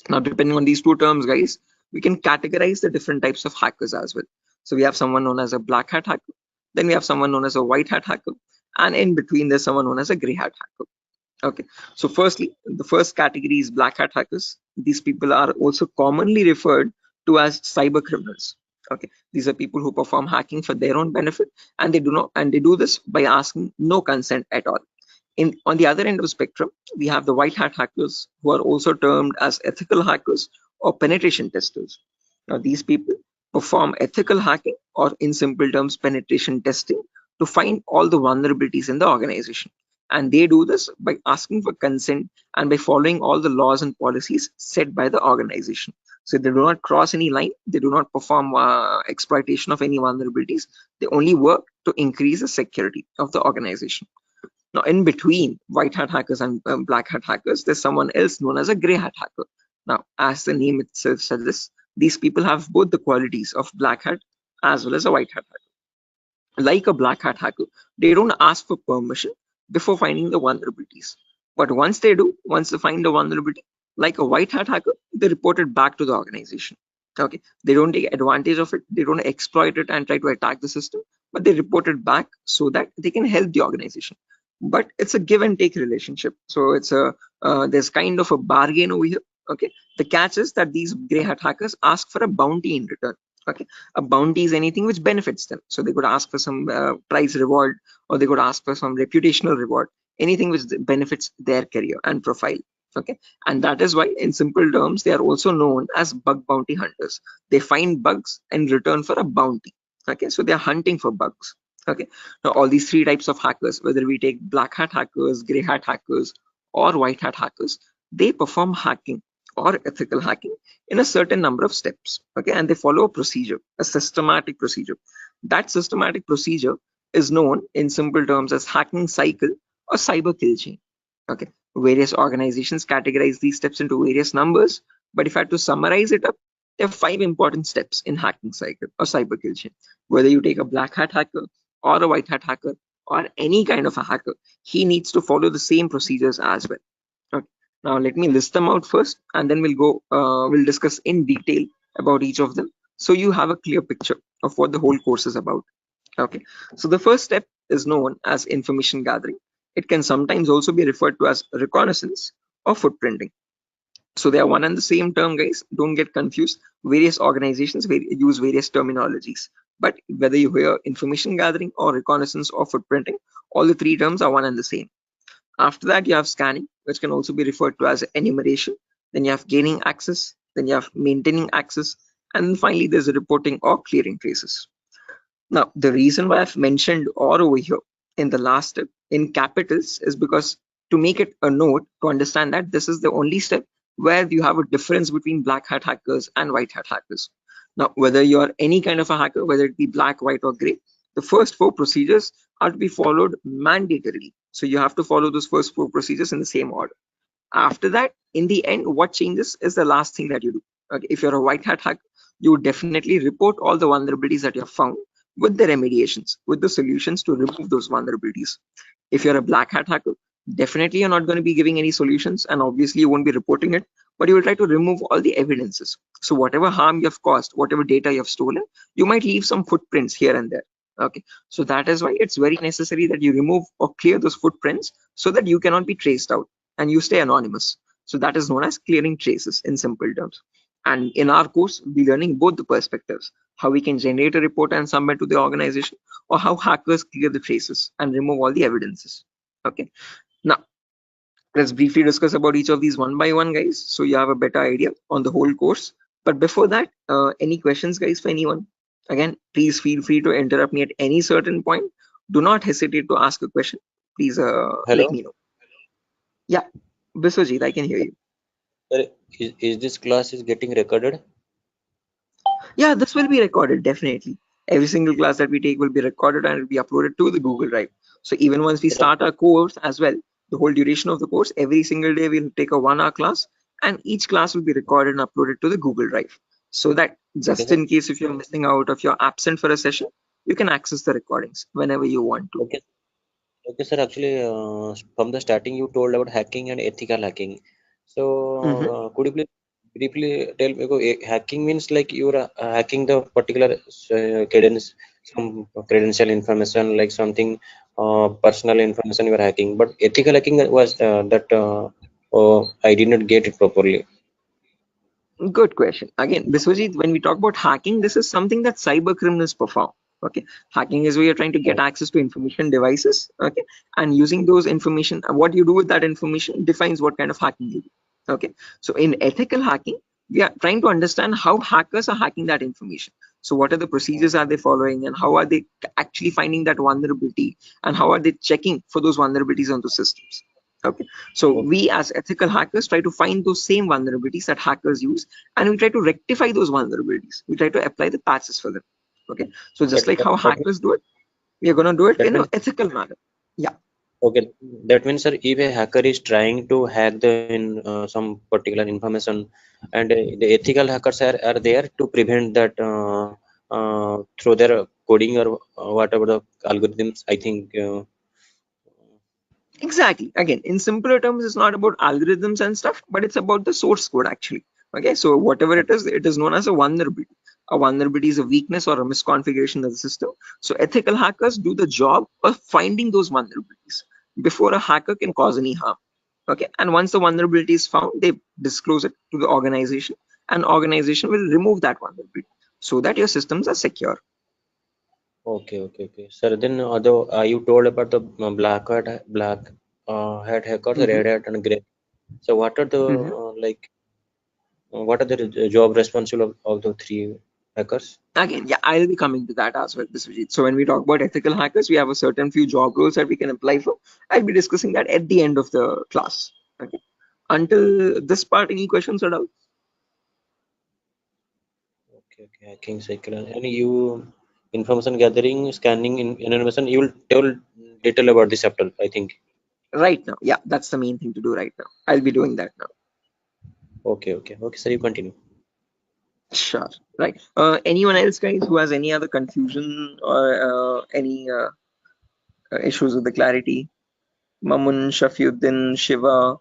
Now, depending on these two terms, guys, we can categorize the different types of hackers as well. So we have someone known as a black hat hacker, then we have someone known as a white hat hacker, and in between there's someone known as a gray hat hacker. Okay, so firstly, the first category is black hat hackers. These people are also commonly referred to as cyber criminals. Okay, these are people who perform hacking for their own benefit, and they do this by asking no consent at all. On the other end of the spectrum, we have the white hat hackers, who are also termed as ethical hackers or penetration testers. Now, these people perform ethical hacking, or in simple terms, penetration testing, to find all the vulnerabilities in the organization. And they do this by asking for consent and by following all the laws and policies set by the organization. So they do not cross any line, they do not perform exploitation of any vulnerabilities, they only work to increase the security of the organization. Now, in between white hat hackers and black hat hackers, there's someone else known as a gray hat hacker. Now, as the name itself suggests, these people have both the qualities of black hat as well as a white hat hacker. Like a black hat hacker, they don't ask for permission before finding the vulnerabilities. But once they do, once they find the vulnerability, like a white hat hacker, they report it back to the organization. Okay, they don't take advantage of it, they don't exploit it and try to attack the system, but they report it back so that they can help the organization. But it's a give and take relationship, so it's a there's kind of a bargain over here. Okay, the catch is that these gray hat hackers ask for a bounty in return. Okay, a bounty is anything which benefits them, so they could ask for some prize reward, or they could ask for some reputational reward, anything which benefits their career and profile. Okay, and that is why in simple terms they are also known as bug bounty hunters. They find bugs in return for a bounty. Okay, so they are hunting for bugs. Okay, now all these three types of hackers, whether we take black hat hackers, gray hat hackers, or white hat hackers, they perform hacking or ethical hacking in a certain number of steps. Okay, and they follow a procedure, a systematic procedure. That systematic procedure is known in simple terms as hacking cycle or cyber kill chain. Okay, various organizations categorize these steps into various numbers, but if I had to summarize it up, there are 5 important steps in hacking cycle or cyber kill chain. Whether you take a black hat hacker or a white hat hacker or any kind of a hacker, he needs to follow the same procedures as well. Okay. Now let me list them out first, and then we'll discuss in detail about each of them, so you have a clear picture of what the whole course is about. Okay. So the first step is known as information gathering. It can sometimes also be referred to as reconnaissance or footprinting. So they are one and the same term, guys. Don't get confused. Various organizations use various terminologies, but whether you hear information gathering or reconnaissance or footprinting, all the three terms are one and the same. After that, you have scanning, which can also be referred to as enumeration. Then you have gaining access. Then you have maintaining access. And then finally, there's a reporting or clearing traces. Now, the reason why I've mentioned or over here in the last step in capitals is because to make it a note to understand that this is the only step where you have a difference between black hat hackers and white hat hackers. Now, whether you are any kind of a hacker, whether it be black, white, or gray, the first four procedures are to be followed mandatorily. So you have to follow those first four procedures in the same order. After that, in the end, what changes is the last thing that you do. Okay, if you're a white hat hacker, you would definitely report all the vulnerabilities that you have found with the remediations, with the solutions to remove those vulnerabilities. If you're a black hat hacker, definitely you're not going to be giving any solutions, and obviously you won't be reporting it, but you will try to remove all the evidences. So whatever harm you have caused, whatever data you have stolen, you might leave some footprints here and there. Okay, so that is why it's very necessary that you remove or clear those footprints so that you cannot be traced out and you stay anonymous. So that is known as clearing traces in simple terms. And in our course, we're learning both the perspectives, how we can generate a report and submit to the organization, or how hackers clear the traces and remove all the evidences. Okay. Now, let's briefly discuss about each of these one by one, guys, so you have a better idea on the whole course. But before that, any questions, guys, for anyone? Again, please feel free to interrupt me at any certain point. Do not hesitate to ask a question. Please let Hello, me know. Yeah, Biswajit, I can hear you. sir. Is this class is getting recorded? Yeah, this will be recorded, definitely. Every single class that we take will be recorded and it will be uploaded to the Google Drive. So even once we start our course as well, the whole duration of the course, every single day we'll take a 1 hour class, and each class will be recorded and uploaded to the Google Drive. So that Okay, just sir. in case if you're missing out, if you're absent for a session, you can access the recordings whenever you want to. Okay, okay, sir. Actually, from the starting, you told about hacking and ethical hacking. So, Mhm. could you please briefly tell me? Hacking means like you're hacking the particular credence, some credential information, like something personal information you are hacking. But ethical hacking was that. Oh, I did not get it properly. Good question. Again, Biswajit, when we talk about hacking, this is something that cyber criminals perform. Okay, hacking is where you're trying to get access to information devices. Okay, and using those information, what you do with that information defines what kind of hacking you do. Okay, so in ethical hacking, we are trying to understand how hackers are hacking that information. So what are the procedures are they following, and how are they actually finding that vulnerability, and how are they checking for those vulnerabilities on the systems? Okay, so Okay, we as ethical hackers try to find those same vulnerabilities that hackers use, and we try to rectify those vulnerabilities. We try to apply the patches for them. Okay, so just that, like that, how that means hackers do it, we are going to do it that in an means ethical manner. Yeah, okay. That means, sir, if a hacker is trying to hack some particular information, and the ethical hackers are there to prevent that through their coding or whatever the algorithms. I think. exactly. Again, in simpler terms, it's not about algorithms and stuff, but it's about the source code actually. Okay, so whatever it is known as a vulnerability. A vulnerability is a weakness or a misconfiguration of the system. So ethical hackers do the job of finding those vulnerabilities before a hacker can cause any harm. Okay, and once the vulnerability is found, they disclose it to the organization, and organization will remove that vulnerability so that your systems are secure. Okay, okay, okay. Sir, then although you told about the black hat hackers, Mhm, red hat, and gray. So what are the mhm. what are the job responsible of the three hackers? Again, yeah, I'll be coming to that as well, Biswajit. So when we talk about ethical hackers, we have a certain few job roles that we can apply for. I'll be discussing that at the end of the class. Okay. Until this part, any questions or doubts? Okay, okay, hacking cycle. And you information gathering, scanning, in information. You will tell detail about this chapter, I think. Right now, yeah, that's the main thing to do right now. I'll be doing that now. Okay, okay, okay. Sir, you continue. Sure. Right. Anyone else, guys, who has any other confusion or any issues with the clarity? Mamun, Shafiuddin, Shiva.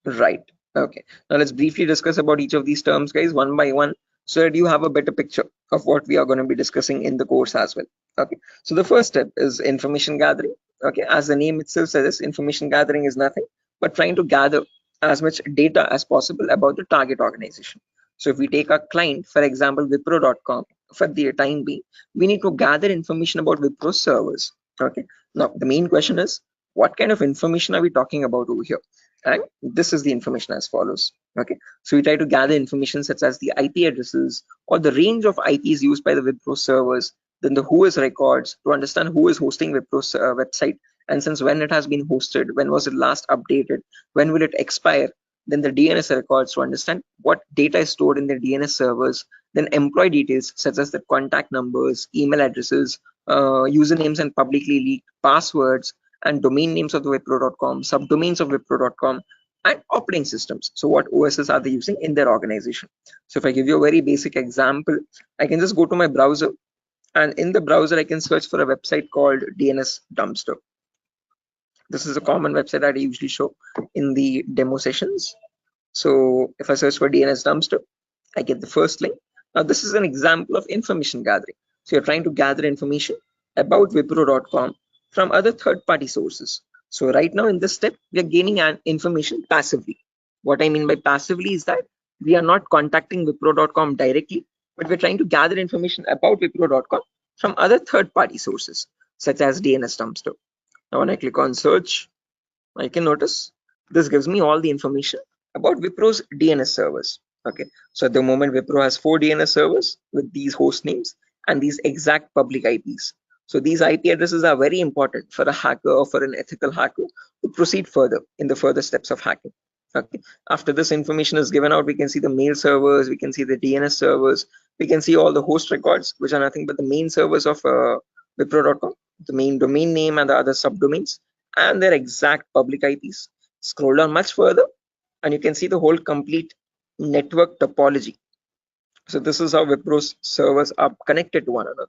Right. Okay. Now let's briefly discuss about each of these terms, guys, one by one, so that you have a better picture of what we are going to be discussing in the course as well. Okay. So the first step is information gathering. Okay. As the name itself says, information gathering is nothing but trying to gather as much data as possible about the target organization. So if we take a client, for example, Wipro.com, for the time being, we need to gather information about Wipro servers. Okay. Now the main question is, what kind of information are we talking about over here? And this is the information as follows. Okay, so we try to gather information such as the IP addresses or the range of IPs used by the Wipro servers, then the who is records to understand who is hosting Wipro's website, and since when it has been hosted, when was it last updated, when will it expire, then the DNS records to understand what data is stored in the DNS servers, then employee details such as the contact numbers, email addresses, usernames and publicly leaked passwords, and domain names of the Wipro.com, subdomains of Wipro.com, and operating systems. So what OSs are they using in their organization? So if I give you a very basic example, I can just go to my browser, and in the browser I can search for a website called DNS Dumpster. This is a common website that I usually show in the demo sessions. So if I search for DNS Dumpster, I get the first link. Now this is an example of information gathering. So you're trying to gather information about Wipro.com from other third-party sources. So right now in this step, we are gaining information passively. What I mean by passively is that we are not contacting Wipro.com directly, but we're trying to gather information about Wipro.com from other third-party sources, such as DNS Dumpster. Now when I click on search, I can notice this gives me all the information about Wipro's DNS servers. Okay, so at the moment Wipro has 4 DNS servers with these host names and these exact public IPs. So these IP addresses are very important for a hacker or for an ethical hacker to proceed further in the further steps of hacking. Okay, after this information is given out, we can see the mail servers, we can see the DNS servers, we can see all the host records, which are nothing but the main servers of Wipro.com, the main domain name and the other subdomains, and their exact public IPs. Scroll down much further and you can see the whole complete network topology. So this is how Wipro's servers are connected to one another.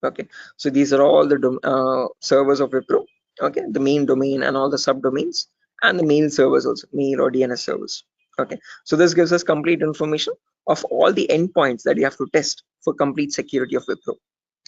Okay, so these are all the servers of Wipro. Okay, the main domain and all the subdomains, and the mail servers also, mail or DNS servers. Okay, so this gives us complete information of all the endpoints that you have to test for complete security of Wipro.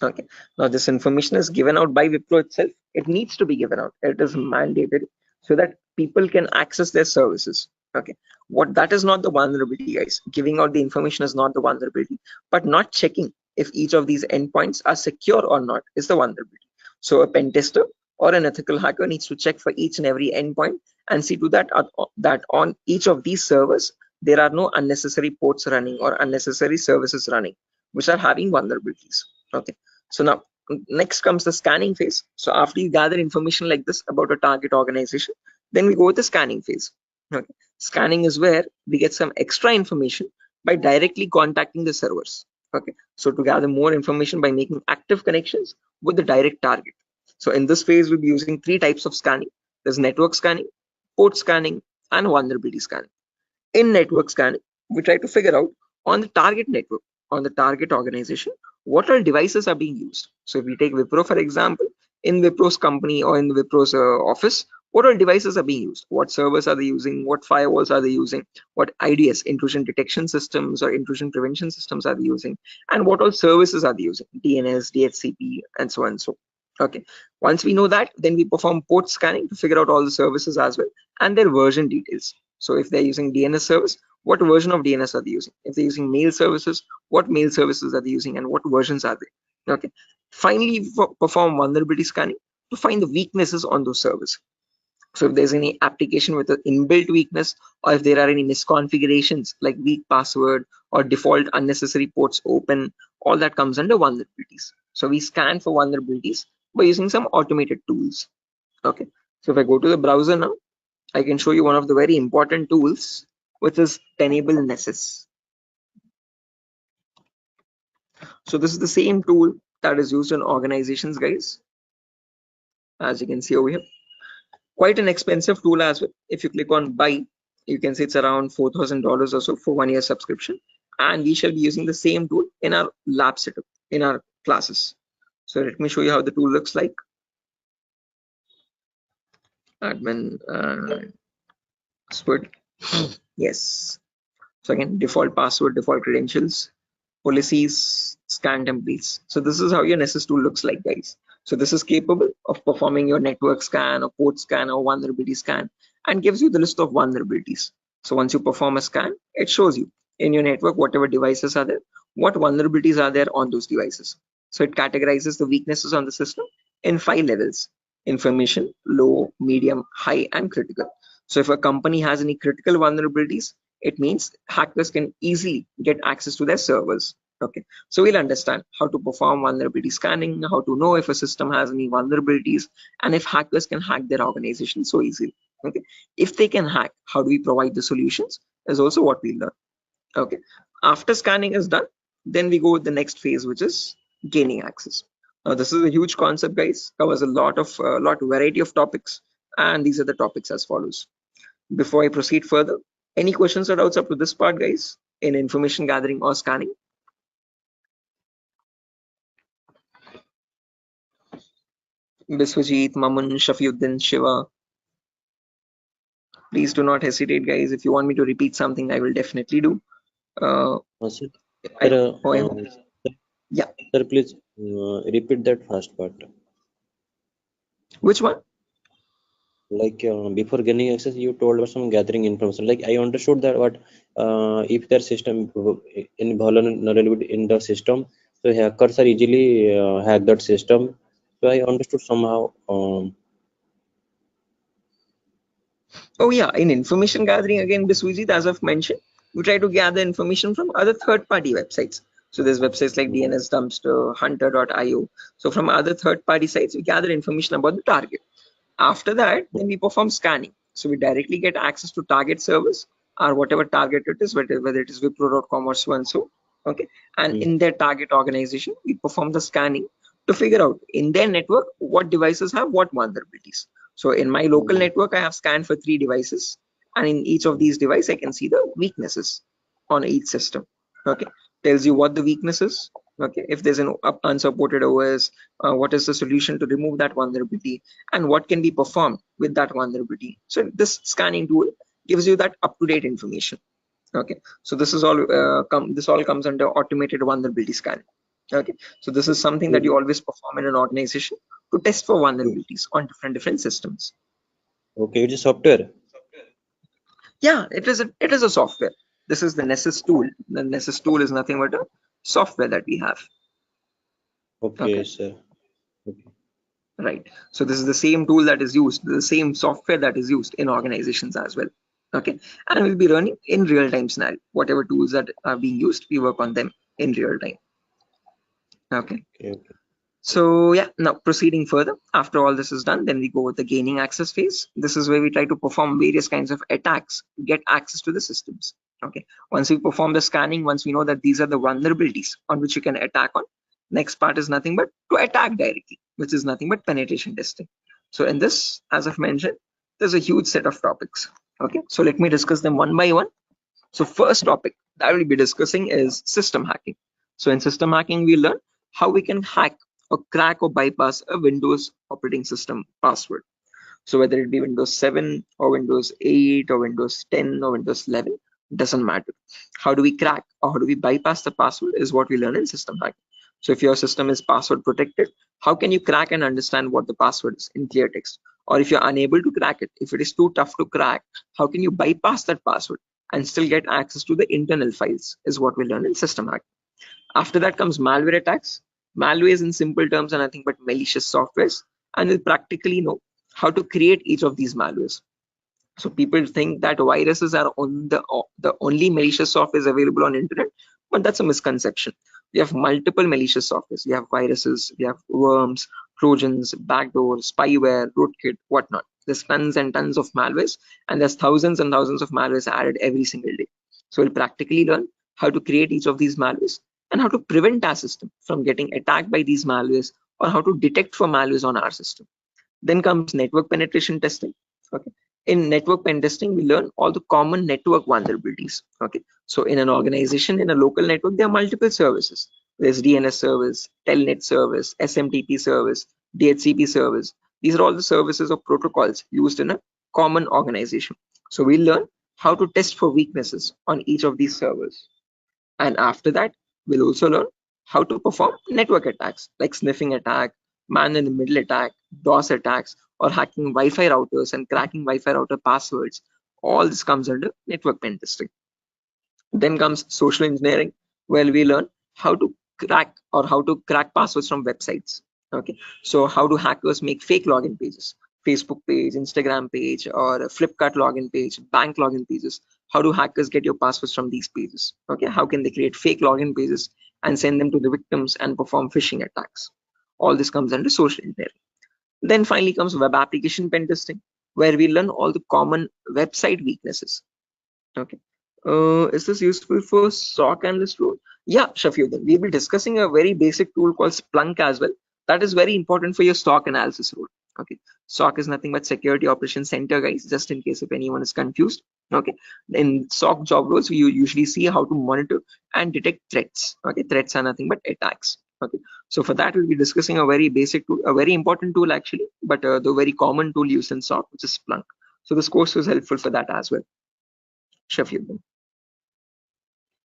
Okay, now this information is given out by Wipro itself. It needs to be given out. It is mandated so that people can access their services. Okay, what that is not the vulnerability, guys. Giving out the information is not the vulnerability, but not checking if each of these endpoints are secure or not is the vulnerability. So a pen tester or an ethical hacker needs to check for each and every endpoint and see to that that on each of these servers there are no unnecessary ports running or unnecessary services running which are having vulnerabilities. Okay, so now next comes the scanning phase. So after you gather information like this about a target organization, then we go with the scanning phase. Okay, scanning is where we get some extra information by directly contacting the servers. Okay, so to gather more information by making active connections with the direct target. So in this phase we'll be using 3 types of scanning. There's network scanning, port scanning, and vulnerability scanning. In network scanning, we try to figure out on the target network, on the target organization, what all devices are being used. So if we take Wipro for example, in Wipro's company or in Wipro's office, what all devices are being used, what servers are they using, what firewalls are they using, what IDS, intrusion detection systems or intrusion prevention systems are they using, and what all services are they using, DNS, DHCP, and so on and so. Okay, once we know that, then we perform port scanning to figure out all the services as well and their version details. So if they're using DNS service, what version of DNS are they using? If they're using mail services, what mail services are they using and what versions are they? Okay. Finally, perform vulnerability scanning to find the weaknesses on those servers. So if there's any application with an inbuilt weakness, or if there are any misconfigurations like weak password or default unnecessary ports open, all that comes under vulnerabilities. So we scan for vulnerabilities by using some automated tools. Okay. So if I go to the browser now, I can show you one of the very important tools, which is Tenable Nessus. So this is the same tool that is used in organizations, guys. As you can see over here, quite an expensive tool as well. If you click on buy, You can say it's around $4,000 or so for 1 year subscription, and we shall be using the same tool in our lab setup in our classes. So let me show you how the tool looks like. Admin password. Yes. So again, default password, default credentials, policies, scan templates. So this is how your Nessus tool looks like, guys. So this is capable of performing your network scan or port scan or vulnerability scan, and gives you the list of vulnerabilities. So once you perform a scan, it shows you in your network whatever devices are there, what vulnerabilities are there on those devices. So it categorizes the weaknesses on the system in 5 levels: information, low, medium, high, and critical. So if a company has any critical vulnerabilities, it means hackers can easily get access to their servers. Okay, so we'll understand how to perform vulnerability scanning, how to know if a system has any vulnerabilities, and if hackers can hack their organization so easily. Okay, if they can hack, how do we provide the solutions is also what we learn. Okay, after scanning is done, then we go with the next phase, which is gaining access. Now this is a huge concept, guys, covers a lot variety of topics, and these are the topics as follows. Before I proceed further, any questions or doubts up to this part, guys, in information gathering or scanning? Biswajit, Mamun, Shafiuddin, Shiva, please do not hesitate, guys. If you want me to repeat something, I will definitely do. Sir, I uh, hope. Yeah. sir, please repeat that first part. Which one? Like before gaining access, you told about some gathering information. Like I understood that, what if their system in vulnerability in the system, so hackers are easily hack that system. So I understood somehow. Oh yeah, in information gathering, again, Biswajit, as I've mentioned, we try to gather information from other third-party websites. So there's websites like DNS Dumpster, Hunter.io. So from other third-party sites, we gather information about the target. After that, then we perform scanning. So we directly get access to target servers or whatever target it is, whether it is Wipro.com or so and so. Okay. And in their target organization, we perform the scanning to figure out in their network what devices have what vulnerabilities. So in my local network, I have scanned for 3 devices, and in each of these devices, I can see the weaknesses on each system. Okay. Tells you what the weakness is. Okay. If there's an unsupported OS, what is the solution to remove that vulnerability, and what can be performed with that vulnerability. So this scanning tool gives you that up-to-date information. Okay, so this is all this all comes under automated vulnerability scanning. Okay, so this is something that you always perform in an organization to test for vulnerabilities on different systems. Okay, it is software. Yeah, it is a software. This is the Nessus tool. The Nessus tool is nothing but a software that we have. Okay, sir. Okay. Right, so this is the same tool that is used, the same software that is used in organizations as well. Okay, and we'll be running in real-time scenario. Whatever tools that are being used, we work on them in real time. Okay. So yeah, now proceeding further, after all this is done, then we go with the gaining access phase. This is where we try to perform various kinds of attacks to get access to the systems. Okay, once we perform the scanning, once we know that these are the vulnerabilities on which you can attack on, next part is nothing but to attack directly, which is nothing but penetration testing. So in this, as I've mentioned, there's a huge set of topics. Okay, so let me discuss them one by one. So first topic that we'll be discussing is system hacking. So in system hacking, we learn how we can hack or crack or bypass a Windows operating system password. So whether it be Windows 7 or Windows 8 or Windows 10 or Windows 11, doesn't matter. How do we crack or how do we bypass the password is what we learn in system hacking. So if your system is password protected, how can you crack and understand what the password is in clear text? Or if you're unable to crack it, if it is too tough to crack, how can you bypass that password and still get access to the internal files is what we learn in system hacking. After that comes malware attacks. Malware is in simple terms are nothing but malicious softwares, and we'll practically know how to create each of these malwares. So people think that viruses are on the only malicious software available on internet, but that's a misconception. We have multiple malicious softwares. We have viruses, we have worms, trojans, backdoors, spyware, rootkit, whatnot. There's tons and tons of malwares, and there's thousands and thousands of malwares added every single day. So we'll practically learn how to create each of these malwares and how to prevent our system from getting attacked by these malwares, or how to detect for malwares on our system. Then comes network penetration testing. Okay, in network pen testing, we learn all the common network vulnerabilities. Okay, so in an organization, in a local network, there are multiple services. There's DNS service, Telnet service, SMTP service, DHCP service. These are all the services or protocols used in a common organization. So we learn how to test for weaknesses on each of these servers. And after that, we'll also learn how to perform network attacks like sniffing attack, man in the middle attack, DOS attacks, or hacking Wi-Fi routers and cracking Wi-Fi router passwords. All this comes under network pen testing. Then comes social engineering, where we learn how to crack passwords from websites. Okay, so how do hackers make fake login pages, Facebook page, Instagram page, or a Flipkart login page, bank login pages? How do hackers get your passwords from these pages? Okay, how can they create fake login pages and send them to the victims and perform phishing attacks? All this comes under social engineering. Then finally comes web application pen testing, where we learn all the common website weaknesses. Okay. Is this useful for SOC analyst role? Yeah, Shafiuddin. We'll be discussing a very basic tool called Splunk as well. That is very important for your SOC analysis role. Okay. SOC is nothing but Security Operations Center, guys, just in case if anyone is confused. Okay. In SOC job roles, we usually see how to monitor and detect threats. Okay. Threats are nothing but attacks. Okay. So for that, we'll be discussing a very basic tool, a very important tool actually, but the very common tool used in SOC, which is Splunk. So this course was helpful for that as well. Shafiuddin.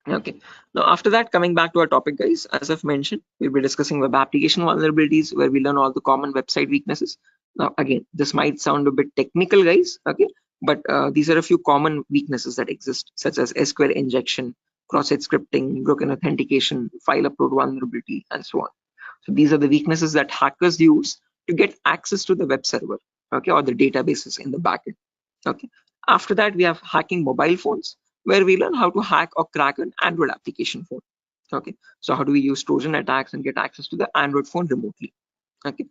Okay, now after that, coming back to our topic, guys, as I've mentioned, we'll be discussing web application vulnerabilities, where we learn all the common website weaknesses. Now again, this might sound a bit technical, guys, okay, but these are a few common weaknesses that exist, such as SQL injection, cross-site scripting, broken authentication, file upload vulnerability, and so on. So these are the weaknesses that hackers use to get access to the web server, okay, or the databases in the backend. Okay, after that, we have hacking mobile phones, where we learn how to hack or crack an Android application phone. Okay, so how do we use Trojan attacks and get access to the Android phone remotely? Okay,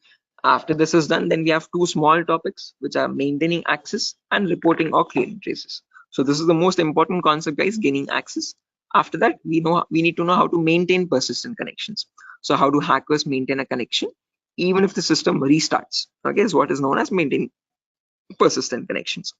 after this is done, then we have two small topics, which are maintaining access and reporting or clearing traces. So this is the most important concept, guys, gaining access. After that, we need to know how to maintain persistent connections. So how do hackers maintain a connection even if the system restarts? Okay, is what is known as maintaining persistent connections.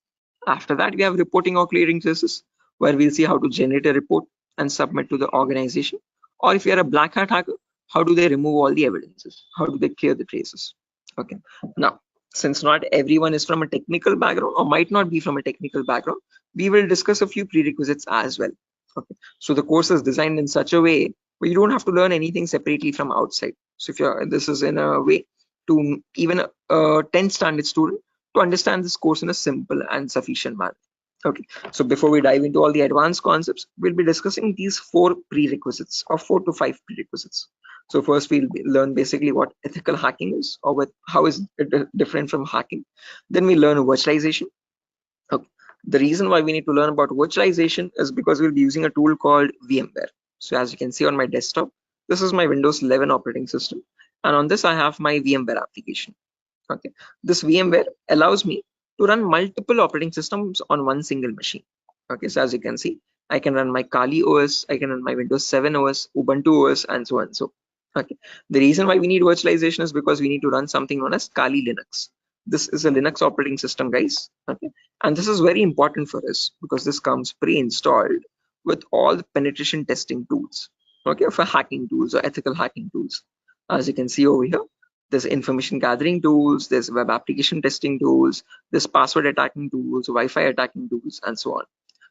After that, we have reporting or clearing traces, where we'll see how to generate a report and submit to the organization. Or if you're a black hat hacker, how do they remove all the evidences? How do they clear the traces? Okay. Now, since not everyone is from a technical background or might not be from a technical background, we will discuss a few prerequisites as well. Okay. So the course is designed in such a way where you don't have to learn anything separately from outside. So if this is in a way to even a 10th standard student to understand this course in a simple and sufficient manner. Okay, so before we dive into all the advanced concepts, we'll be discussing these 4 prerequisites or 4 to 5 prerequisites. So first we'll learn basically what ethical hacking is, or how is it different from hacking. Then we learn virtualization. Okay. The reason why we need to learn about virtualization is because we'll be using a tool called VMware. So as you can see on my desktop, this is my Windows 11 operating system, and on this I have my VMware application. Okay, this VMware allows me to run multiple operating systems on one single machine. Okay, so as you can see, I can run my Kali OS, I can run my Windows 7 OS, Ubuntu OS, and so on. So, okay, the reason why we need virtualization is because we need to run something known as Kali Linux. This is a Linux operating system, guys. Okay, and this is very important for us because this comes pre-installed with all the penetration testing tools. Okay, for hacking tools or ethical hacking tools. As you can see over here, there's information gathering tools, there's web application testing tools, there's password attacking tools, Wi-Fi attacking tools, and so on.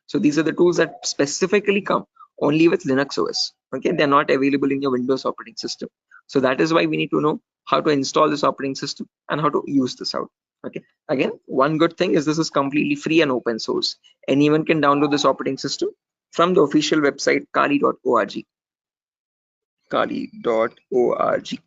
So these are the tools that specifically come only with Linux OS. Okay, they're not available in your Windows operating system. So that is why we need to know how to install this operating system and how to use this out. Okay, again, one good thing is this is completely free and open source. Anyone can download this operating system from the official website kali.org. Kali.org.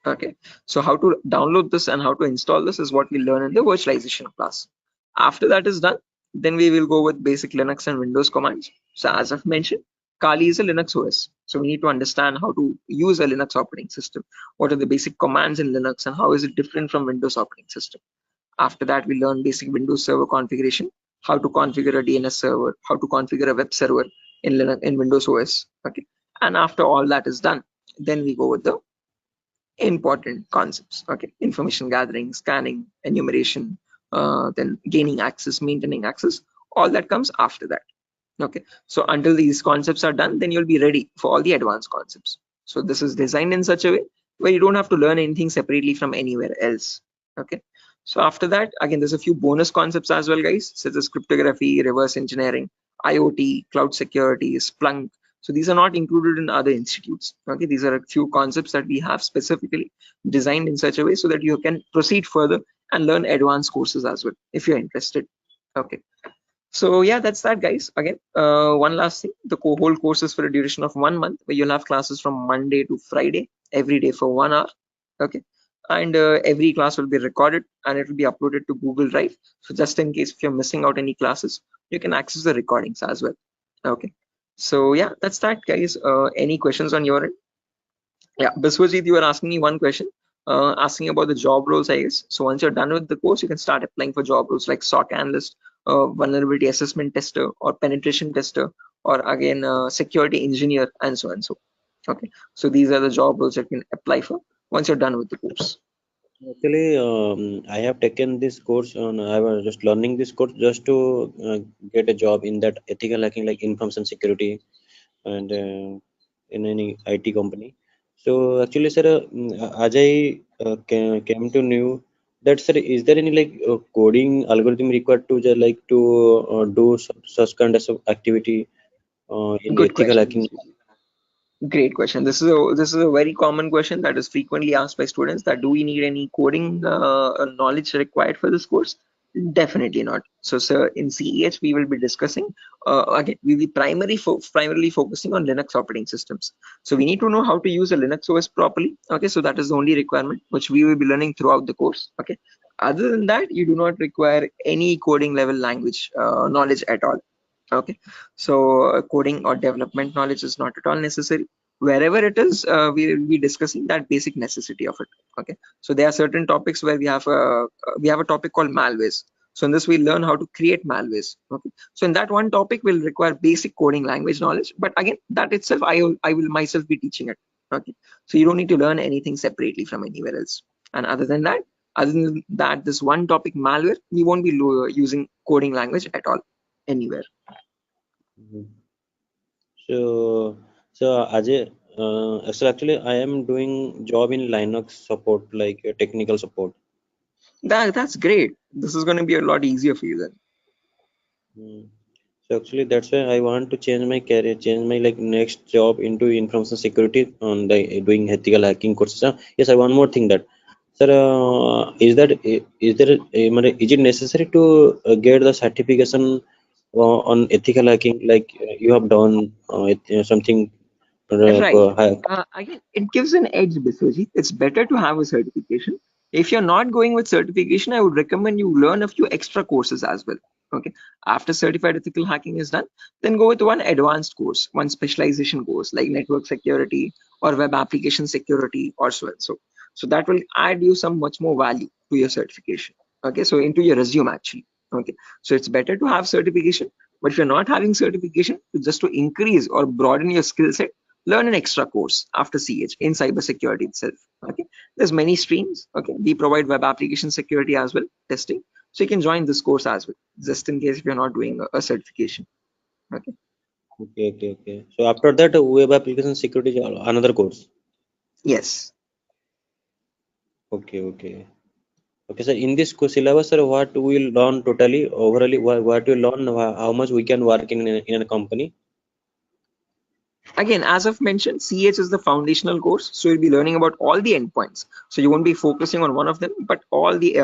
Okay, so how to download this and how to install this is what we learn in the virtualization class. After that is done, then we will go with basic Linux and Windows commands. So as I've mentioned, Kali is a Linux OS. So we need to understand how to use a Linux operating system. What are the basic commands in Linux and how is it different from Windows operating system? After that, we learn basic Windows server configuration, how to configure a DNS server, how to configure a web server in Linux, in Windows OS. Okay, and after all that is done, then we go with the important concepts. Okay, information gathering, scanning, enumeration, then gaining access, maintaining access, all that comes after that. Okay, so until these concepts are done, then you'll be ready for all the advanced concepts. So this is designed in such a way where you don't have to learn anything separately from anywhere else. Okay, so after that, again, there's a few bonus concepts as well, guys, such as cryptography, reverse engineering, IoT, cloud security, Splunk. So these are not included in other institutes. Okay, these are a few concepts that we have specifically designed in such a way so that you can proceed further and learn advanced courses as well if you're interested. Okay, so yeah, that's that, guys. Again, one last thing, the whole course is for a duration of 1 month, where you'll have classes from Monday to Friday every day for 1 hour. Okay, and every class will be recorded and it will be uploaded to Google Drive. So just in case if you're missing out any classes, you can access the recordings as well. Okay, so yeah, that's that, guys. Any questions on your end? Yeah, Biswajit, you were asking me one question, asking about the job roles, I guess. So once you're done with the course, you can start applying for job roles like SOC analyst, vulnerability assessment tester, or penetration tester, or again, security engineer, and so on. So, okay. So these are the job roles that you can apply for once you're done with the course. Actually, I have taken this course on. I was just learning this course just to get a job in that ethical hacking, like information security, and in any IT company. So actually, sir, as I came to know that, sir, is there any like coding algorithm required to just like to do such kind of activity in Good ethical question, hacking? Biswajit. Great question. This is a very common question that is frequently asked by students, that do we need any coding knowledge required for this course? Definitely not. So, sir, in CEH we will be discussing again. We will be primarily focusing on Linux operating systems. So we need to know how to use a Linux OS properly. Okay, so that is the only requirement which we will be learning throughout the course. Okay. Other than that, you do not require any coding level language knowledge at all. Okay, so coding or development knowledge is not at all necessary. Wherever it is, we will be discussing that basic necessity of it. Okay, so there are certain topics where we have a topic called malwares. So in this we learn how to create malwares. Okay, so in that one topic will require basic coding language knowledge, but again, that itself I will myself be teaching it. Okay, so you don't need to learn anything separately from anywhere else. And other than that, this one topic malware, we won't be using coding language at all anywhere. Mhm. So Ajay, actually, I am doing job in Linux support, like technical support. That's great. This is going to be a lot easier for you then. Mm. So actually, that's why I want to change my career, change my like next job into information security on the doing ethical hacking courses. Yes, I one more thing that, sir, is it necessary to get the certification on ethical hacking, like you have done something Right. hack? Again, it gives an edge, Biswajit. It's better to have a certification. If you're not going with certification, I would recommend you learn a few extra courses as well. Okay. After certified ethical hacking is done, then go with one advanced course, one specialization course like network security or web application security or so and so. So that will add you some much more value to your certification. Okay. So into your resume actually. Okay. So it's better to have certification, but if you're not having certification, just to increase or broaden your skill set, learn an extra course after CH in cybersecurity itself. Okay, there's many streams. Okay, we provide web application security as well, testing. So you can join this course as well, just in case if you're not doing a certification. Okay. Okay. So after that, web application security is another course. Yes. Okay. Okay, so in this syllabus, sir, what we will learn totally, overally, what we learn, how much we can work in a company? Again, as I've mentioned, CH is the foundational course, so you'll be learning about all the endpoints. So you won't be focusing on one of them, but all the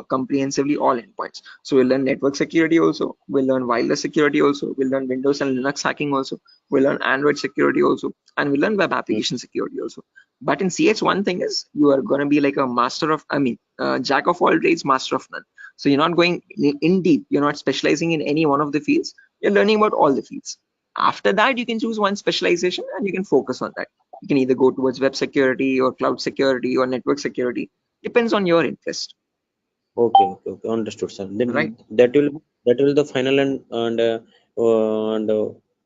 comprehensively all endpoints. So we'll learn network security also, we'll learn wireless security also, we'll learn Windows and Linux hacking also, we'll learn Android security also, and we'll learn web Mm. application security also. But in CH, one thing is you are going to be like a jack of all trades, master of none. So you're not going in deep, you're not specializing in any one of the fields, you're learning about all the fields. After that, you can choose one specialization and you can focus on that. You can either go towards web security or cloud security or network security. Depends on your interest, Okay, understood, sir. right? Then that will the final and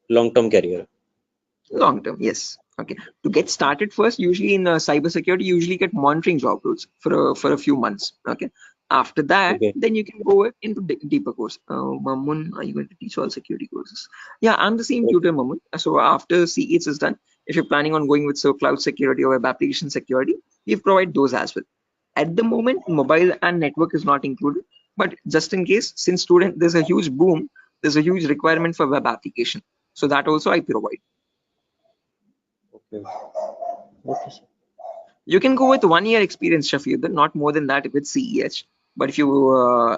long-term career. Long term, yes. Okay. To get started first, usually in cybersecurity, you usually get monitoring job roles for a few months. Okay. After that, Okay. then you can go into deeper course. Mamun, are you going to teach all security courses? Yeah, I'm the same tutor, Mamun. So after CEH is done, if you're planning on going with cloud security or web application security, we provide those as well. At the moment, mobile and network is not included, but just in case, since there's a huge boom, there's a huge requirement for web application. So that also I provide. Okay. Okay, sir. You can go with 1 year experience, Shafiq, not more than that with CEH. But if you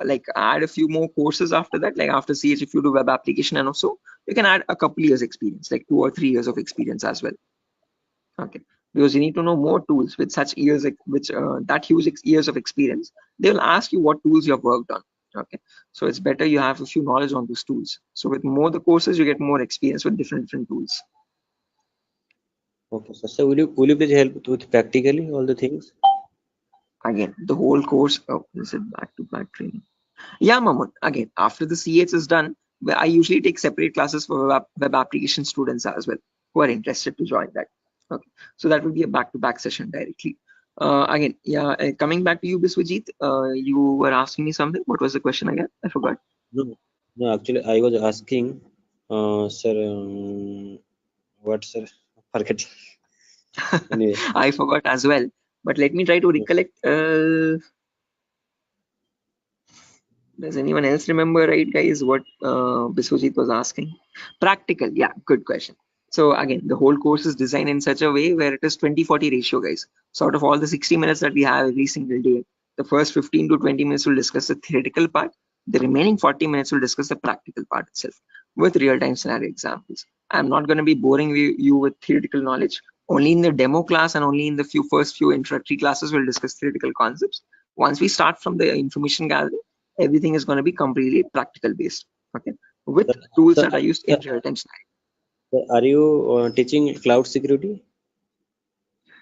like add a few more courses after that, like after CH, if you do web application and also, you can add a couple years experience, like 2 or 3 years of experience as well. Okay, because you need to know more tools with such years, which that huge years of experience. They will ask you what tools you have worked on. Okay, so it's better you have a few knowledge on those tools. So with more the courses, you get more experience with different tools. Okay, sir. So will you please help with practically all the things? Again, the whole course. Oh, is it back-to-back training? Yeah, Mamun. Again, after the CH is done, I usually take separate classes for web application students as well who are interested to join that. Okay, so that will be a back-to-back session directly. Again, yeah, coming back to you, Biswajit, you were asking me something. What was the question again? I forgot. No, no. Actually, I was asking, sir. What, sir? Forget. Anyway. I forgot as well. But let me try to recollect. Does anyone else remember, right, guys, what Biswajit was asking? Practical, yeah, good question. So again, the whole course is designed in such a way where it is 20-40 ratio, guys. So out of all the 60 minutes that we have every single day, the first 15 to 20 minutes will discuss the theoretical part. The remaining 40 minutes will discuss the practical part itself with real-time scenario examples. I'm not going to be boring you with theoretical knowledge. Only in the demo class and only in the first few introductory classes we'll discuss theoretical concepts. Once we start from the information gathering, everything is going to be completely practical based, okay, with tools Sir, that are used in real time scenario. are you teaching cloud security?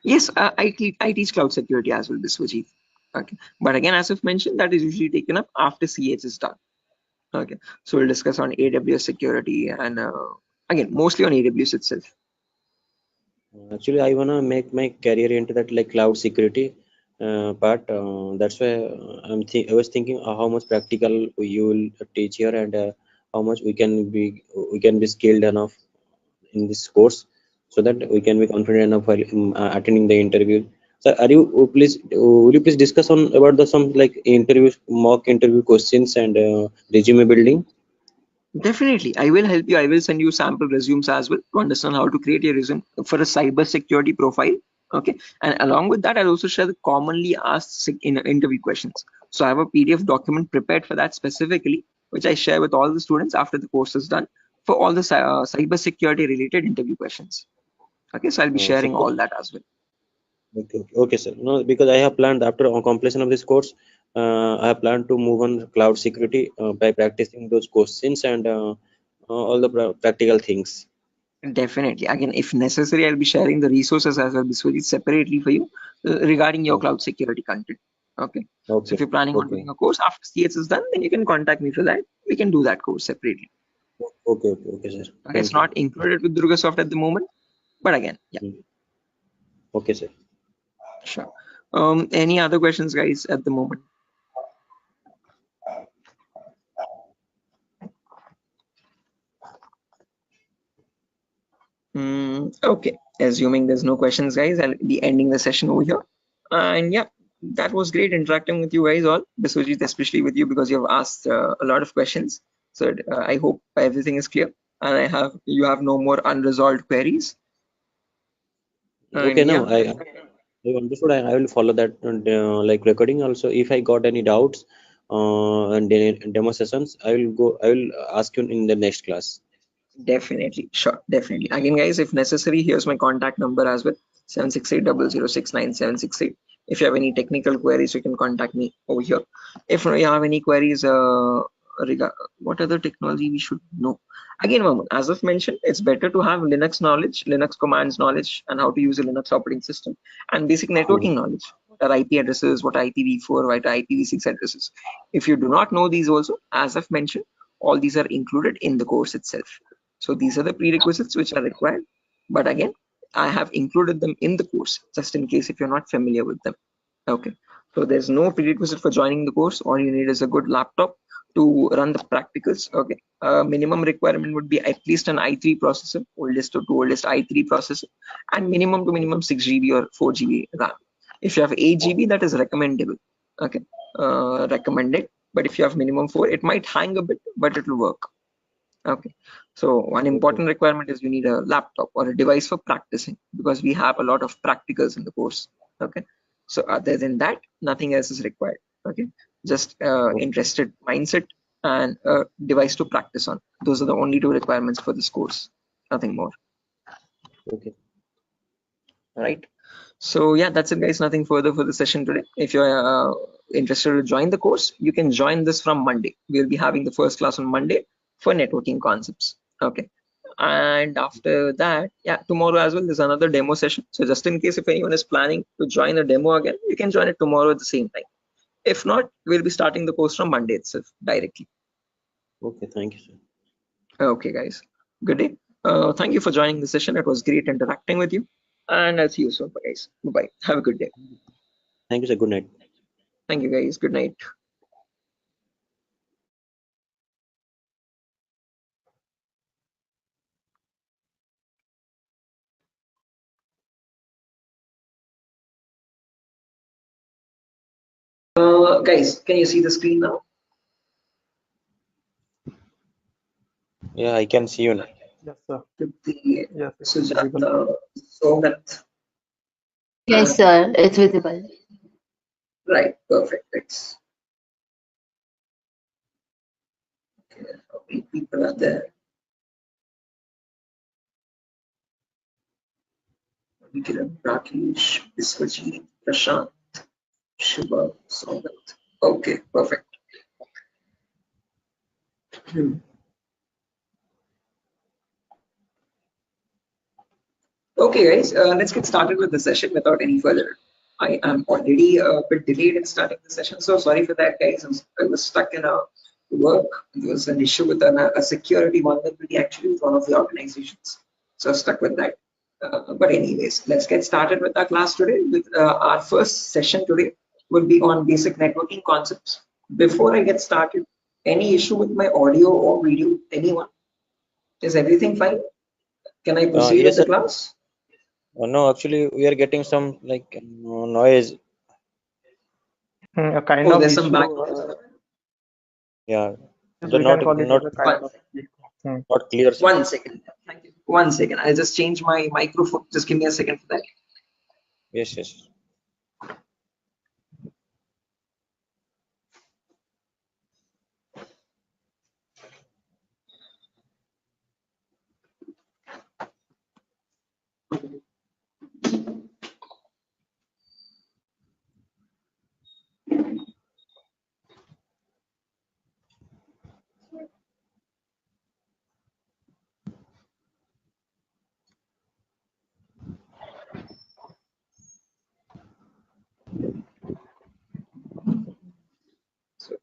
Yes, I teach cloud security as well, Biswajit. Okay, but again, as I've mentioned, that is usually taken up after CH is done. Okay, so we'll discuss on AWS security and again, mostly on AWS itself. Actually, I wanna make my career into that like cloud security part. That's why I was thinking how much practical you will teach here and how much we can be skilled enough in this course so that we can be confident enough while attending the interview. So, will you please discuss on about the some like mock interview questions and resume building? Definitely, I will help you. I will send you sample resumes as well to understand how to create a resume for a cyber security profile. Okay, and along with that, I'll also share the commonly asked interview questions. So I have a PDF document prepared for that specifically, which I share with all the students after the course is done for all the cyber security related interview questions. Okay, so I'll be sharing Suppose all that as well. okay, sir. No, because I have planned after completion of this course, I have planned to move on cloud security by practicing those questions and all the practical things. Definitely. Again, if necessary, I'll be sharing the resources as well, Biswajit, separately for you regarding your cloud security content. Okay. So Okay, if you're planning on doing a course after CS is done, then you can contact me for that. We can do that course separately. okay, sir. Okay, it's Thank you. not included with DurgaSoft at the moment, but again, yeah, Okay, sir. sure. Any other questions, guys, at the moment? Okay, assuming there's no questions, guys, I'll be ending the session over here. And yeah, that was great interacting with you guys all, Biswajit, especially with you because you have asked a lot of questions. So I hope everything is clear and you have no more unresolved queries. Okay, And now yeah, I understood. I will follow that like recording also. If I got any doubts and demo sessions, I will ask you in the next class. definitely, sure, definitely. Again, guys, if necessary, here's my contact number as well, 76800696768. If you have any technical queries, you can contact me over here. If you have any queries what other technology we should know. Again, Mamun, as I've mentioned, it's better to have Linux knowledge, Linux commands knowledge, and how to use a Linux operating system, and basic networking knowledge. What are IP addresses, what are IPv4, what are IPv6 addresses. If you do not know these also, as I've mentioned, all these are included in the course itself. So these are the prerequisites which are required. But again, I have included them in the course just in case if you're not familiar with them. Okay. So there's no prerequisite for joining the course. All you need is a good laptop to run the practicals. Okay. Minimum requirement would be at least an i3 processor, oldest to oldest i3 processor, and minimum to minimum 6 GB or 4 GB RAM. If you have 8 GB, that is recommendable. Okay. Recommended. But if you have minimum 4, it might hang a bit, but it will work. Okay. So one important requirement is you need a laptop or a device for practicing, because we have a lot of practicals in the course. Okay. So other than that, nothing else is required. Okay. Just interested mindset and a device to practice on. Those are the only two requirements for this course. Nothing more. Okay. All right. So yeah, that's it, guys. Nothing further for the session today. If you're interested to join the course, you can join this from Monday. We'll be having the first class on Monday for networking concepts. Okay. And after that, yeah, tomorrow as well, there's another demo session. So just in case if anyone is planning to join the demo again, you can join it tomorrow at the same time. If not, we'll be starting the course from Monday itself directly. Okay, thank you, sir. Okay, guys. Good day. Thank you for joining the session. It was great interacting with you. And I'll see you soon, guys. Bye-bye. Have a good day. Thank you, sir. Good night. Thank you, guys. Good night. Guys, can you see the screen now? Yeah, I can see you now. Yes, sir. The Yes, it's Sujata, Sogat. Yes, sir, it's visible. Right, perfect. Thanks. Okay, how many people are there? Vikiran, Rakesh, Biswajit, Prashant, Shiva, Sogat. Okay, perfect. Okay, guys, let's get started with the session without any further. I am already a bit delayed in starting the session, so sorry for that, guys. I was stuck in a work. There was an issue with a security vulnerability actually with one of the organizations, so stuck with that. But anyways, let's get started with our class today. With our first session today will be on basic networking concepts. Before I get started, any issue with my audio or video? Anyone? Is everything fine? Can I proceed Yes, with the sir. class? No, actually, we are getting some like noise. a kind Oh, of there's some issue. background. Yeah, Yes, they're we can not call it not as a kind of. not clear. Sir. 1 second. Thank you. 1 second. I'll just change my microphone. Just give me a second for that. Yes, yes. So,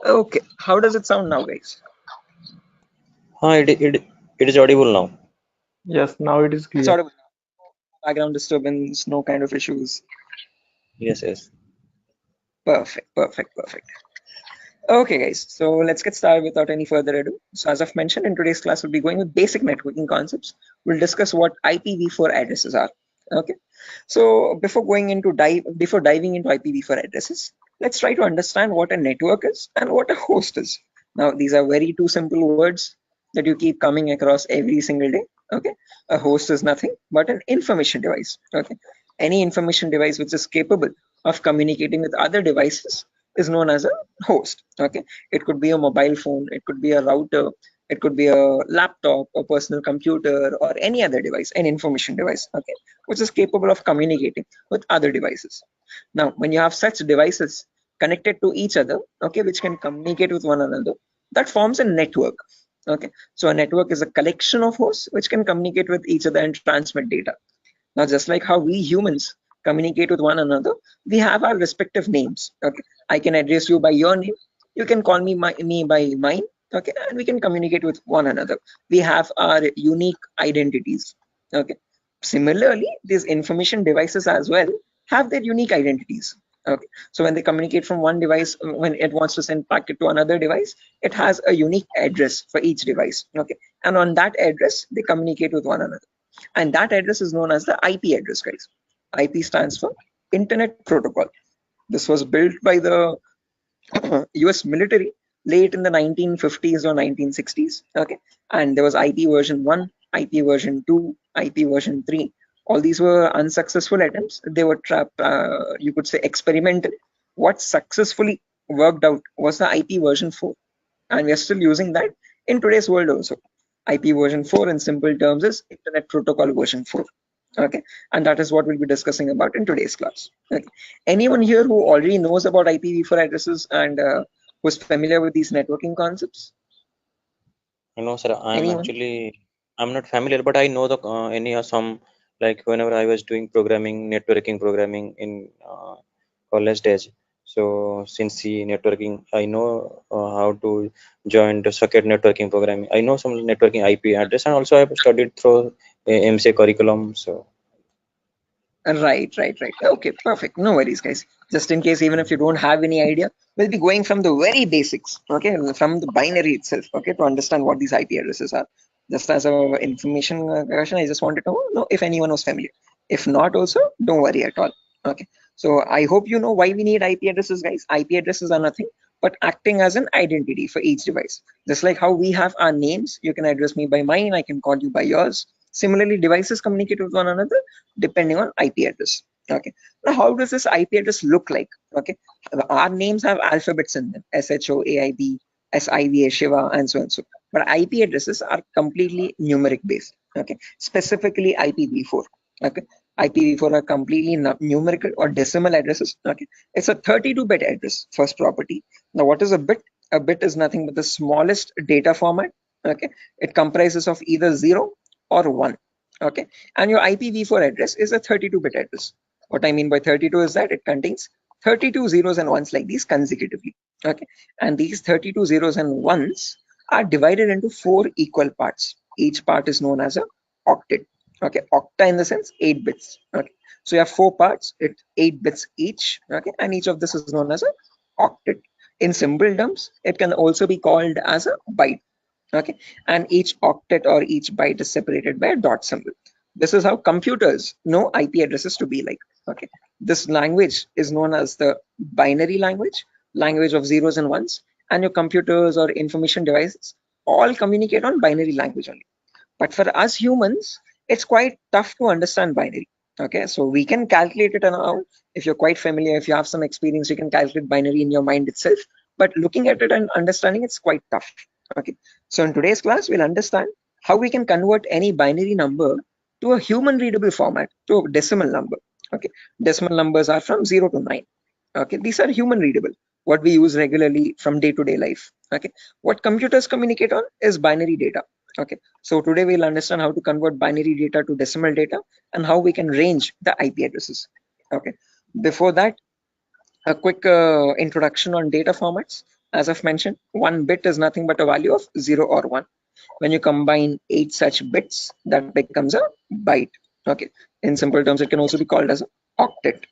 okay. How does it sound now, guys? It is audible now. Yes, now it is clear. Sort of background disturbance, no kind of issues. Yes, yes. Perfect, perfect, perfect. Okay, guys. So let's get started without any further ado. So as I've mentioned, in today's class, we'll be going with basic networking concepts. We'll discuss what IPv4 addresses are. Okay. So before diving into IPv4 addresses, let's try to understand what a network is and what a host is. Now, these are very two simple words that you keep coming across every single day. Okay. A host is nothing but an information device. Okay. Any information device which is capable of communicating with other devices is known as a host. Okay. It could be a mobile phone, it could be a router, it could be a laptop, a personal computer, or any other device, an information device, okay, which is capable of communicating with other devices. Now, when you have such devices connected to each other, okay, which can communicate with one another, that forms a network. Okay, so a network is a collection of hosts which can communicate with each other and transmit data. Now, just like how we humans communicate with one another, we have our respective names. Okay, I can address you by your name. You can call me by mine, okay, and we can communicate with one another. We have our unique identities, okay. Similarly, these information devices as well have their unique identities, okay. So when they communicate from one device, when it wants to send packet to another device, it has a unique address for each device, okay, and on that address they communicate with one another, and that address is known as the IP address, guys. IP stands for Internet Protocol. This was built by the US military late in the 1950s or 1960s, okay, and there was IP version 1, IP version 2, IP version 3. All these were unsuccessful attempts. They were you could say experimental. What successfully worked out was the IP version 4, and we are still using that in today's world also. IP version 4 in simple terms is Internet Protocol version 4, okay, and that is what we'll be discussing about in today's class, okay. Anyone here who already knows about IPv4 addresses and who's familiar with these networking concepts? No, sir. Anyone? I'm not familiar, but I know the any some, like whenever I was doing programming, networking programming in college days. So since the networking, I know how to join the socket networking programming. I know some networking IP address, and also I've studied through MCA curriculum. So Right. Okay, perfect. No worries, guys. Just in case, even if you don't have any idea, we'll be going from the very basics, okay, from the binary itself, okay, to understand what these IP addresses are. Just as a information question, I just wanted to know if anyone was familiar. If not, also don't worry at all. Okay. So I hope you know why we need IP addresses, guys. IP addresses are nothing but acting as an identity for each device. Just like how we have our names, you can address me by mine, I can call you by yours. Similarly, devices communicate with one another depending on IP address. Okay. Now, how does this IP address look like? Okay. Our names have alphabets in them: SHOAIB, SIVA, Shiva, and so on. So, but IP addresses are completely numeric based. Okay. Specifically IPv4. Okay. IPv4 are completely numerical or decimal addresses. Okay. It's a 32-bit address, first property. Now, what is a bit? A bit is nothing but the smallest data format. Okay. It comprises of either 0 or 1. Okay, and your IPv4 address is a 32-bit address. What I mean by 32 is that it contains 32 zeros and ones like these consecutively. Okay, and these 32 zeros and ones are divided into 4 equal parts. Each part is known as a octet. Okay, octa in the sense 8 bits. Okay, so you have 4 parts, it's 8 bits each. Okay, and each of this is known as a octet. In simple terms, it can also be called as a byte. Okay, and each octet or each byte is separated by a dot symbol. This is how computers know IP addresses to be like. Okay, this language is known as the binary language of zeros and ones, and your computers or information devices all communicate on binary language only. But for us humans, it's quite tough to understand binary. Okay, so we can calculate it now. If you're quite familiar, if you have some experience, you can calculate binary in your mind itself. But looking at it and understanding it's quite tough. Okay, so in today's class, we'll understand how we can convert any binary number to a human readable format, to a decimal number. Okay, decimal numbers are from 0 to 9. Okay, these are human readable, what we use regularly from day-to-day life. Okay, what computers communicate on is binary data. Okay, so today we'll understand how to convert binary data to decimal data and how we can range the IP addresses. Okay, before that, a quick introduction on data formats. As I've mentioned, 1 bit is nothing but a value of 0 or 1. When you combine 8 such bits, that becomes a byte. Okay, in simple terms, it can also be called as an octet.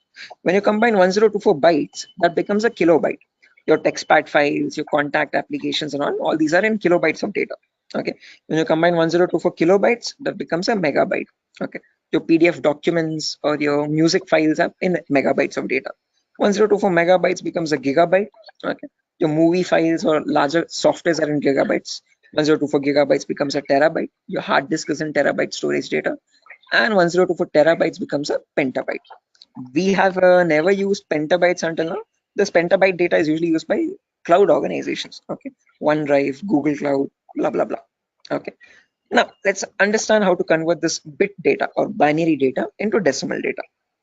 When you combine 1024 bytes, that becomes a kilobyte. Your textpad files, your contact applications and all these are in kilobytes of data. Okay, when you combine 1024 kilobytes, that becomes a megabyte. Okay, your PDF documents or your music files are in megabytes of data. 1024 megabytes becomes a gigabyte. Okay, your movie files or larger softwares are in gigabytes. 1024 gigabytes becomes a terabyte. Your hard disk is in terabyte storage data, and 1024 terabytes becomes a petabyte. We have never used petabytes until now. This petabyte data is usually used by cloud organizations. Okay, OneDrive, Google Cloud, blah blah blah. Okay, now let's understand how to convert this bit data or binary data into decimal data.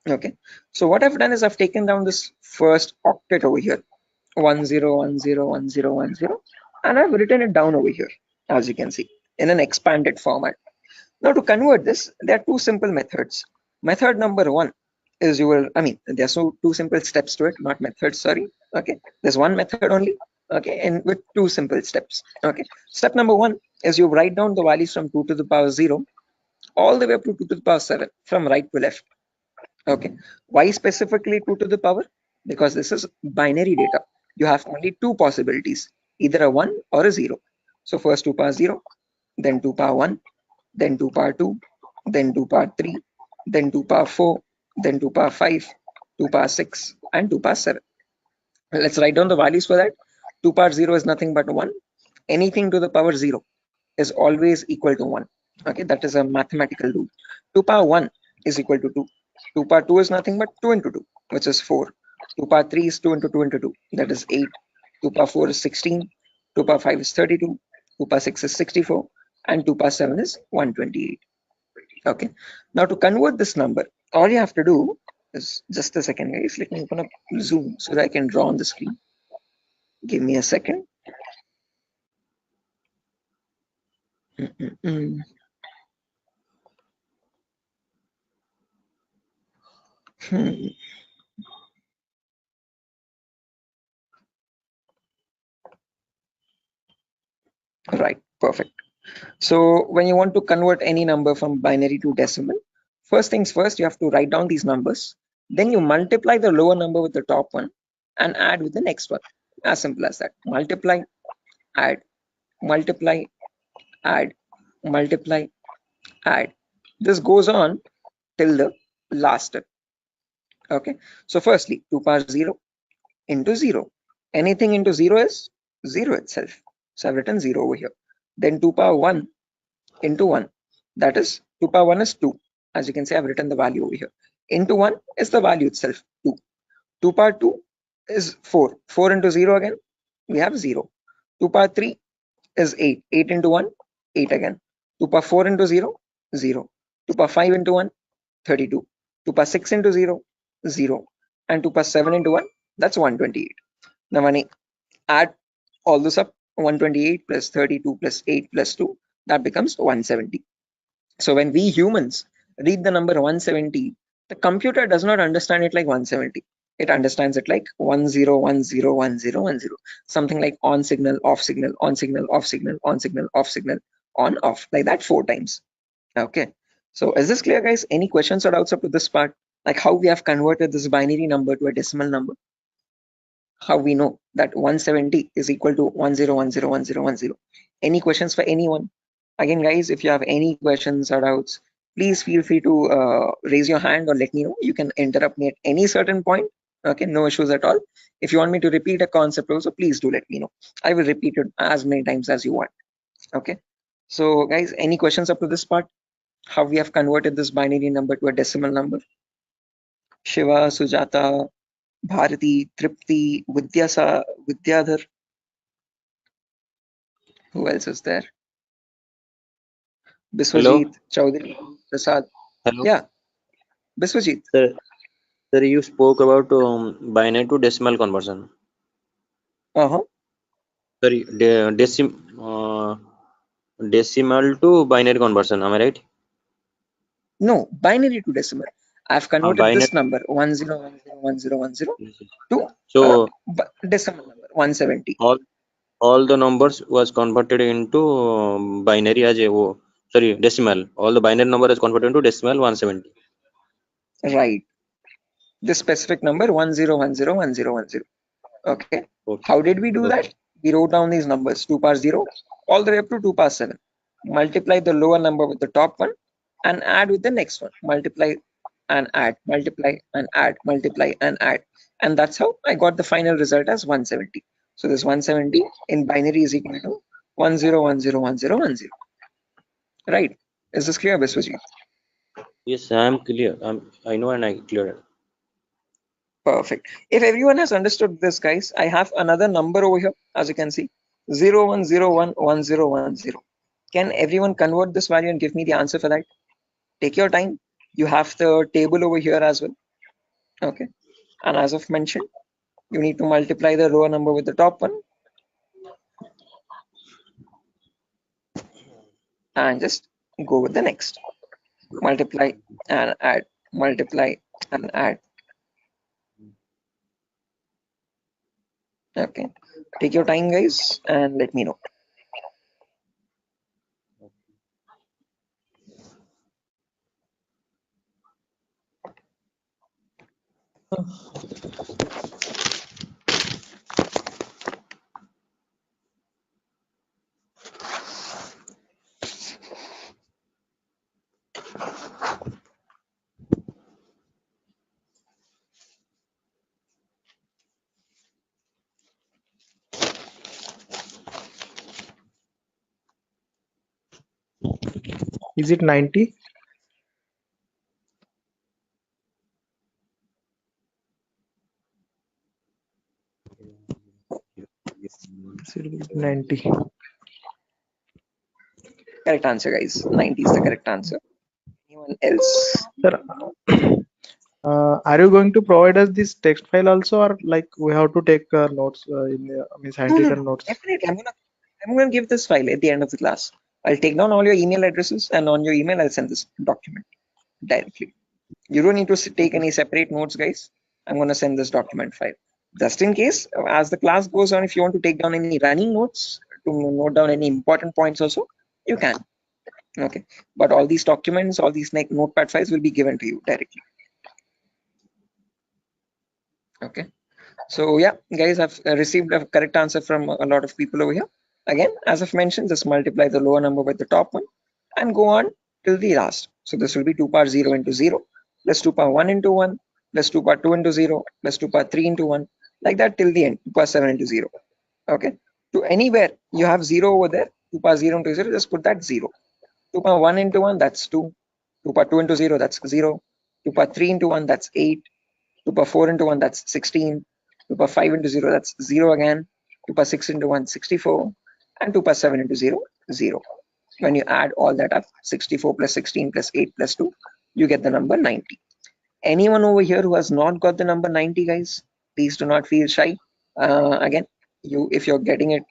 Okay, so what I've done is I've taken down this first octet over here, 10101010, and I've written it down over here, as you can see, in an expanded format. Now to convert this, there are 2 simple methods. Method number 1 is there's two simple steps to it, not methods, sorry. Okay, there's one method only. Okay, and with two simple steps. Okay, step number one is you write down the values from 2 to the power 0 all the way up to 2 to the power 7 from right to left. Okay, why specifically 2 to the power? Because this is binary data. You have only two possibilities, either a 1 or a 0. So first 2 power 0, then 2 power 1, then 2 power 2, then 2 power 3, then 2 power 4, then 2 power 5, 2 power 6, and 2 power 7. Let's write down the values for that. 2 power 0 is nothing but 1. Anything to the power 0 is always equal to 1. Okay, that is a mathematical rule. 2 power 1 is equal to 2. 2 power 2 is nothing but 2 into 2, which is 4. 2 power 3 is 2 into 2 into 2, that is 8. 2 power 4 is 16. 2 power 5 is 32. 2 power 6 is 64. And 2 power 7 is 128. Okay, now to convert this number, all you have to do is, just a second guys, let me open up Zoom so that I can draw on the screen. Give me a second. Right, perfect. So when you want to convert any number from binary to decimal, first things first, you have to write down these numbers. Then you multiply the lower number with the top one and add with the next one. As simple as that. Multiply, add, multiply, add, multiply, add. This goes on till the last step. Okay. So firstly, 2 power 0 into 0. Anything into 0 is 0 itself. So I've written 0 over here. Then 2 power 1 into 1. That is 2 power 1 is 2. As you can see, I've written the value over here. Into 1 is the value itself, 2. 2 power 2 is 4. 4 into 0 again, we have 0. 2 power 3 is 8. 8 into 1, 8 again. 2 power 4 into 0, 0. 2 power 5 into 1, 32. 2 power 6 into 0, 0. And 2 power 7 into 1, that's 128. Now when I add all this up, 128 plus 32 plus 8 plus 2, that becomes 170. So when we humans read the number 170, the computer does not understand it like 170. It understands it like 10101010, something like on signal, off signal, on signal, off signal, on signal, off signal, on, off, like that 4 times. Okay. So is this clear, guys? Any questions or doubts up to this part? Like how we have converted this binary number to a decimal number? How we know that 170 is equal to 10101010? Any questions for anyone? Again, guys, if you have any questions or doubts, please feel free to raise your hand or let me know. You can interrupt me at any certain point. Okay, no issues at all. If you want me to repeat a concept also, please do let me know. I will repeat it as many times as you want. Okay. So guys, any questions up to this part? How we have converted this binary number to a decimal number? Shiva, Sujata, Bharati, Tripti, Vidyadhar. Who else is there? Hello. Biswajit, Chaudhary, Prasad. Hello. Yeah, Biswajit. Sir, you spoke about binary to decimal conversion. Sorry, decimal to binary conversion. Am I right? No, binary to decimal. I've converted Binary. this number 10101010 to So decimal number 170. all the numbers was converted into binary as a decimal. All the binary number is converted into decimal 170. Right. This specific number 10101010. Okay. How did we do that? We wrote down these numbers 2 power 0 all the way up to 2 power 7. Multiply the lower number with the top one and add with the next one. Multiply and add, multiply and add, multiply and add. And that's how I got the final result as 170. So this 170 in binary is equal to 10101010. Right. Is this clear, Biswajit? Yes, I am clear. I know and I clear. Perfect. If everyone has understood this, guys, I have another number over here, as you can see, 01011010. Can everyone convert this value and give me the answer for that? Take your time. You have the table over here as well. Okay. And as I've mentioned, you need to multiply the lower number with the top one. And just go with the next. Multiply and add, multiply and add. Okay. Take your time, guys, and let me know. Is it 90? Is it 90? Correct answer, guys. 90 is the correct answer. Anyone else? Sir, are you going to provide us this text file also, or like we have to take notes means No, handwritten notes? definitely. I'm gonna give this file at the end of the class. I'll take down all your email addresses, and on your email, I'll send this document directly. You don't need to take any separate notes, guys. I'm gonna send this document file. Just in case, as the class goes on, if you want to take down any running notes to note down any important points also, you can. Okay, but all these documents, all these notepad files will be given to you directly. Okay, so yeah, guys, I've received a correct answer from a lot of people over here. Again, as I've mentioned, just multiply the lower number by the top one and go on till the last. So this will be 2 power 0 into 0 plus 2 power 1 into 1 plus 2 power 2 into 0 plus 2 power 3 into 1, like that till the end, 2 power 7 into 0. Okay, to anywhere you have 0 over there, 2 power 0 into 0, just put that 0. 2 power 1 into 1, that's 2. 2 power 2 into 0, that's 0. 2 power 3 into 1, that's 8. 2 power 4 into 1, that's 16. 2 power 5 into 0, that's 0 again. 2 power 6 into 1, 64. And 2 power 7 into 0, 0. When you add all that up, 64 plus 16 plus 8 plus 2, you get the number 90. Anyone over here who has not got the number 90, guys, please do not feel shy. Again, if you're getting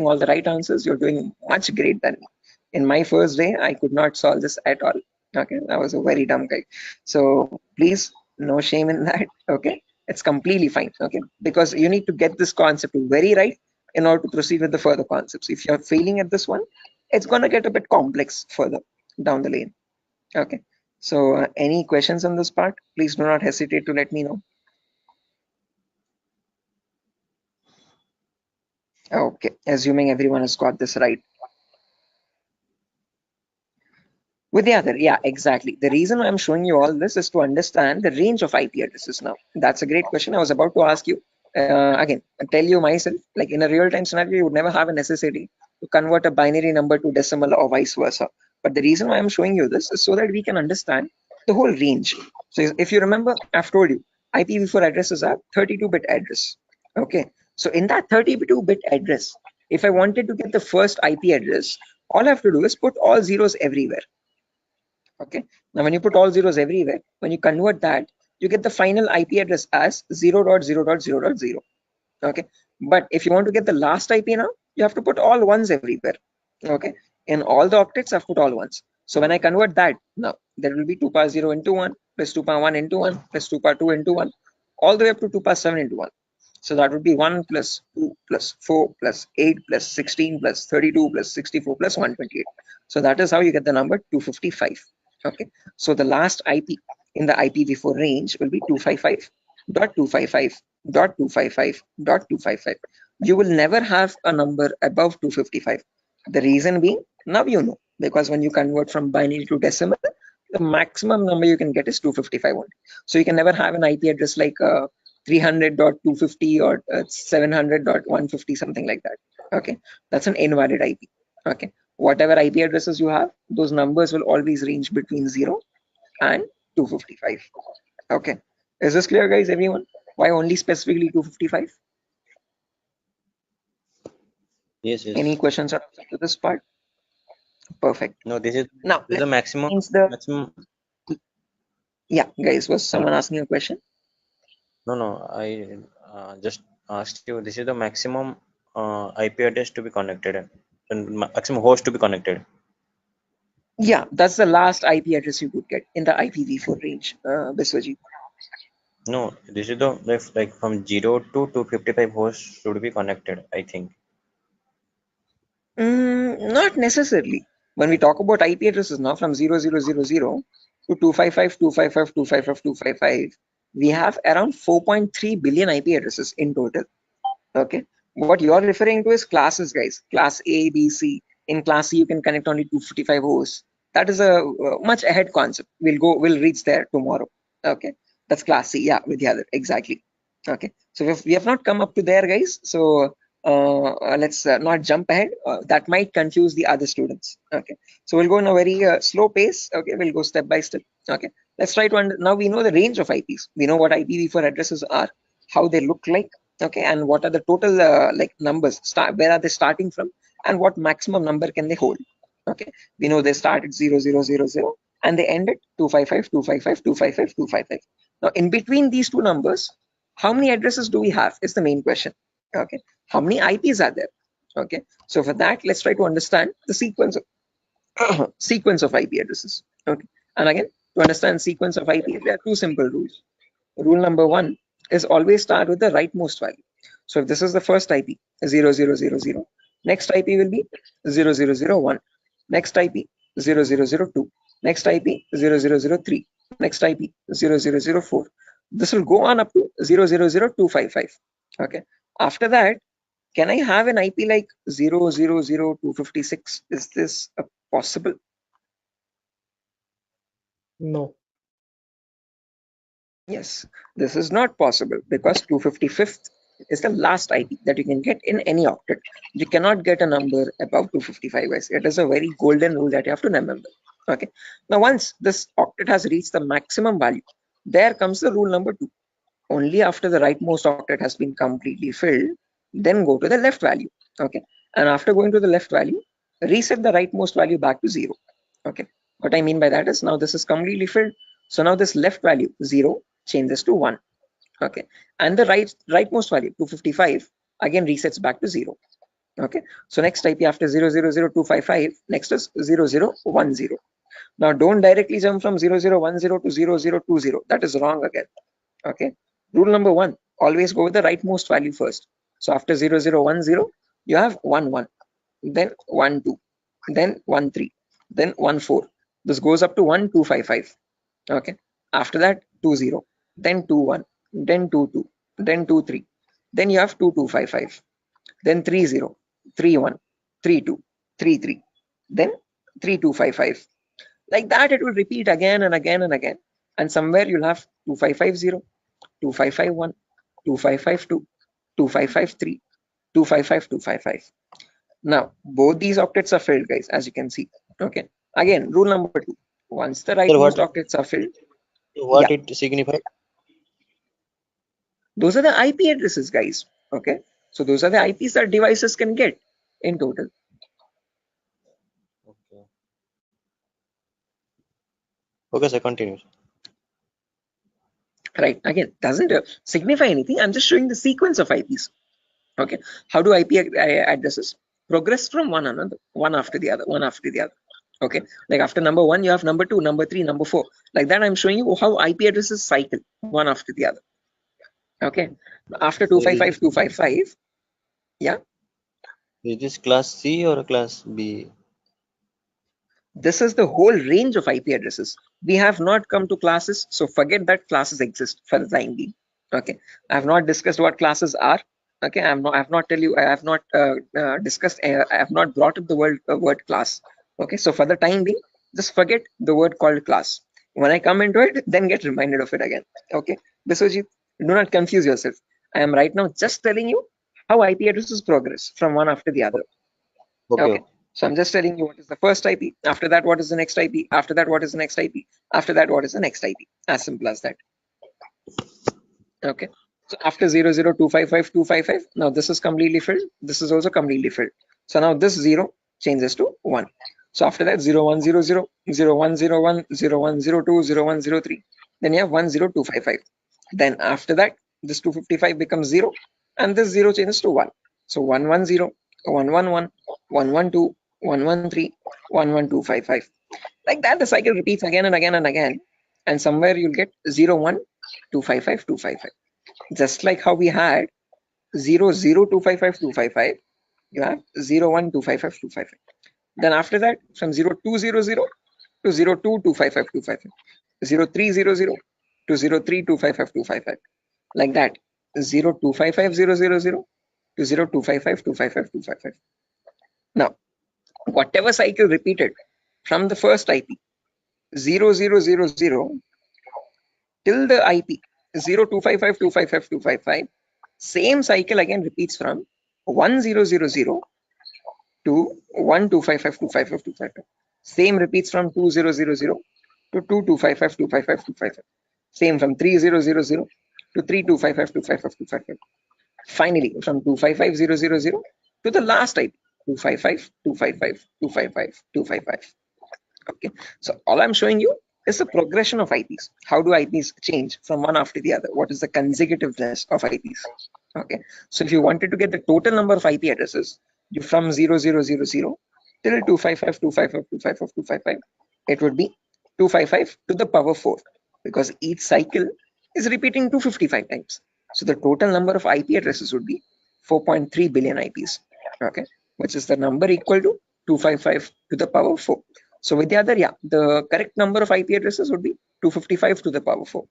all the right answers, you're doing much great than me. In my first day, I could not solve this at all. Okay, I was a very dumb guy. So please, no shame in that. Okay, it's completely fine. Okay, because you need to get this concept very right in order to proceed with the further concepts. If you're failing at this one, it's gonna get a bit complex further down the lane. Okay, so any questions on this part, please do not hesitate to let me know. Okay, assuming everyone has got this right. With the other, yeah, exactly. The reason I'm showing you all this is to understand the range of IP addresses now. That's a great question. I was about to ask you. Again, I tell you myself, like in a real-time scenario, you would never have a necessity to convert a binary number to decimal or vice versa. But the reason why I'm showing you this is so that we can understand the whole range. So if you remember, I've told you, IPv4 addresses are 32-bit address. Okay, so in that 32-bit address, if I wanted to get the first IP address, all I have to do is put all zeros everywhere. Okay, now when you put all zeros everywhere, when you convert that, you get the final IP address as 0.0.0.0. Okay, but if you want to get the last IP now, you have to put all ones everywhere. Okay, in all the octets, I've put all ones. So when I convert that, now there will be 2 power 0 into 1 plus 2 power 1 into 1 plus 2 power 2 into 1 all the way up to 2 power 7 into 1. So that would be 1 plus 2 plus 4 plus 8 plus 16 plus 32 plus 64 plus 128. So that is how you get the number 255. Okay, so the last IP in the IPv4 range will be 255.255.255.255. You will never have a number above 255. The reason being, now you know, because when you convert from binary to decimal, the maximum number you can get is 255 only. So you can never have an IP address like 300.250 or 700.150, something like that. Okay, that's an invalid IP. Okay, whatever IP addresses you have, those numbers will always range between 0 and 255. Okay, is this clear, guys? Everyone, why only specifically 255? Yes, yes. Any questions to this part? Perfect. No, this is Now the maximum. Maximum. Yeah, guys, was Hello. someone asking a question? No, I just asked you. This is the maximum IP address to be connected, and maximum host to be connected. Yeah, that's the last IP address you could get in the IPv4 range, Biswajit. No, this is the like from 0 to 255 hosts should be connected, I think. Not necessarily. When we talk about IP addresses now from 0000 to 255, 255, 255, 255, we have around 4.3 billion IP addresses in total. Okay. What you're referring to is classes, guys. Class A, B, C. In class C, you can connect only 255 hosts. That is a much ahead concept. We'll reach there tomorrow. Okay. That's class C. Yeah, with the other. Exactly. Okay. So we have not come up to there, guys. So let's not jump ahead. That might confuse the other students. Okay. So we'll go in a very slow pace. Okay. We'll go step by step. Okay. Let's try to now we know the range of IPs. We know what IPv4 addresses are, how they look like. Okay, and what are the total like numbers, where are they starting from, and what maximum number can they hold. Okay, we know they start at 0000 and they end at 255, 255, 255, 255. Now in between these two numbers, how many addresses do we have is the main question. Okay, how many IPs are there? Okay, so for that, let's try to understand the sequence of sequence of IP addresses. Okay, and again, to understand sequence of IP, there are two simple rules. Rule number one is always start with the rightmost value. So if this is the first IP, 0000, next IP will be 0001, next IP 0002, next IP 0003, next IP 0004. This will go on up to 000255. Okay. After that, can I have an IP like 000256? Is this possible? No. Yes, this is not possible because 255th is the last IP that you can get in any octet. You cannot get a number above 255, guys. It is a very golden rule that you have to remember. Okay. Now, once this octet has reached the maximum value, there comes the rule number two. Only after the rightmost octet has been completely filled, then go to the left value. Okay. And after going to the left value, reset the rightmost value back to 0. Okay. What I mean by that is now this is completely filled. So now this left value 0 changes to 1. Okay. And the rightmost value 255 again resets back to 0. Okay. So next IP after 000255, next is 0010. Now don't directly jump from 0010 to 0020. That is wrong again. Okay. Rule number one, always go with the rightmost value first. So after 0010, you have 11, then 12, then 13, then 14. This goes up to 1255. Okay. After that, 20, then 21, then 22, then 23. Then you have 2255, then 30, 31, 32, 33, then 3255. Like that, it will repeat again and again and again. And somewhere you'll have 2550, 2551, 2552, 2553, 255, Now, both these octets are filled, guys, as you can see. Okay. Again, rule number two. Once the rightmost octets are filled, what it signifies? Those are the IP addresses, guys. Okay. So those are the IPs that devices can get in total. Okay. Okay, so continue. Right. Again, doesn't signify anything. I'm just showing the sequence of IPs. Okay. How do IP addresses progress from one after the other, one after the other? Okay. Like after number one, you have number two, number three, number four. Like that, I'm showing you how IP addresses cycle one after the other. Okay. After 255, 255. Yeah. Is this class C or class B? This is the whole range of IP addresses. We have not come to classes, so forget that classes exist for the time being. Okay, I have not discussed what classes are. Okay, I have not discussed. I have not brought up the word class. Okay, so for the time being, just forget the word called class. When I come into it, then get reminded of it again. Okay, Biswajit, do not confuse yourself. I am right now just telling you how IP addresses progress from one after the other. Okay. So I'm just telling you what is the first IP. After that, what is the next IP? After that, what is the next IP? After that, what is the next IP? As simple as that. Okay. So after 00255, 255, now this is completely filled. This is also completely filled. So now this 0 changes to 1. So after that, 0100, 0101, 0102, 0103. Then you have 10255. Then after that, this 255 becomes 0 and this 0 changes to 1. So 110, 111, 112, 113, 11255. Like that, the cycle repeats again and again and again. And somewhere you'll get 01 255 255. Just like how we had 0 0 255 255, you have 0 1 255 255. Then after that, from 0 2 0 0 to 0 2 255 255, 0 3 0 0 to 0 3 255 255, like that, 0 255 0 0 0 to 0 255 255 255. Now, whatever cycle repeated from the first IP 0 0 0 0 till the IP 0 255 255 255, same cycle again repeats from 1 0 0 0 to 1 255 255 255. Same repeats from 2 0 0 0 to 2 255 255 255. Same from 3 0 0 0 to 3 255 255 255. Finally, from 255 0 0 0 to the last type 255 255 255 255. Okay, so all I'm showing you is the progression of IPs. How do IPs change from one after the other? What is the consecutiveness of IPs? Okay, so if you wanted to get the total number of IP addresses, you from 0000 till 255 255 255 255, it would be 255 to the power 4, because each cycle is repeating 255 times. So the total number of IP addresses would be 4.3 billion IPs. Okay, which is the number equal to 255 to the power 4. So with the other, yeah, the correct number of IP addresses would be 255 to the power 4.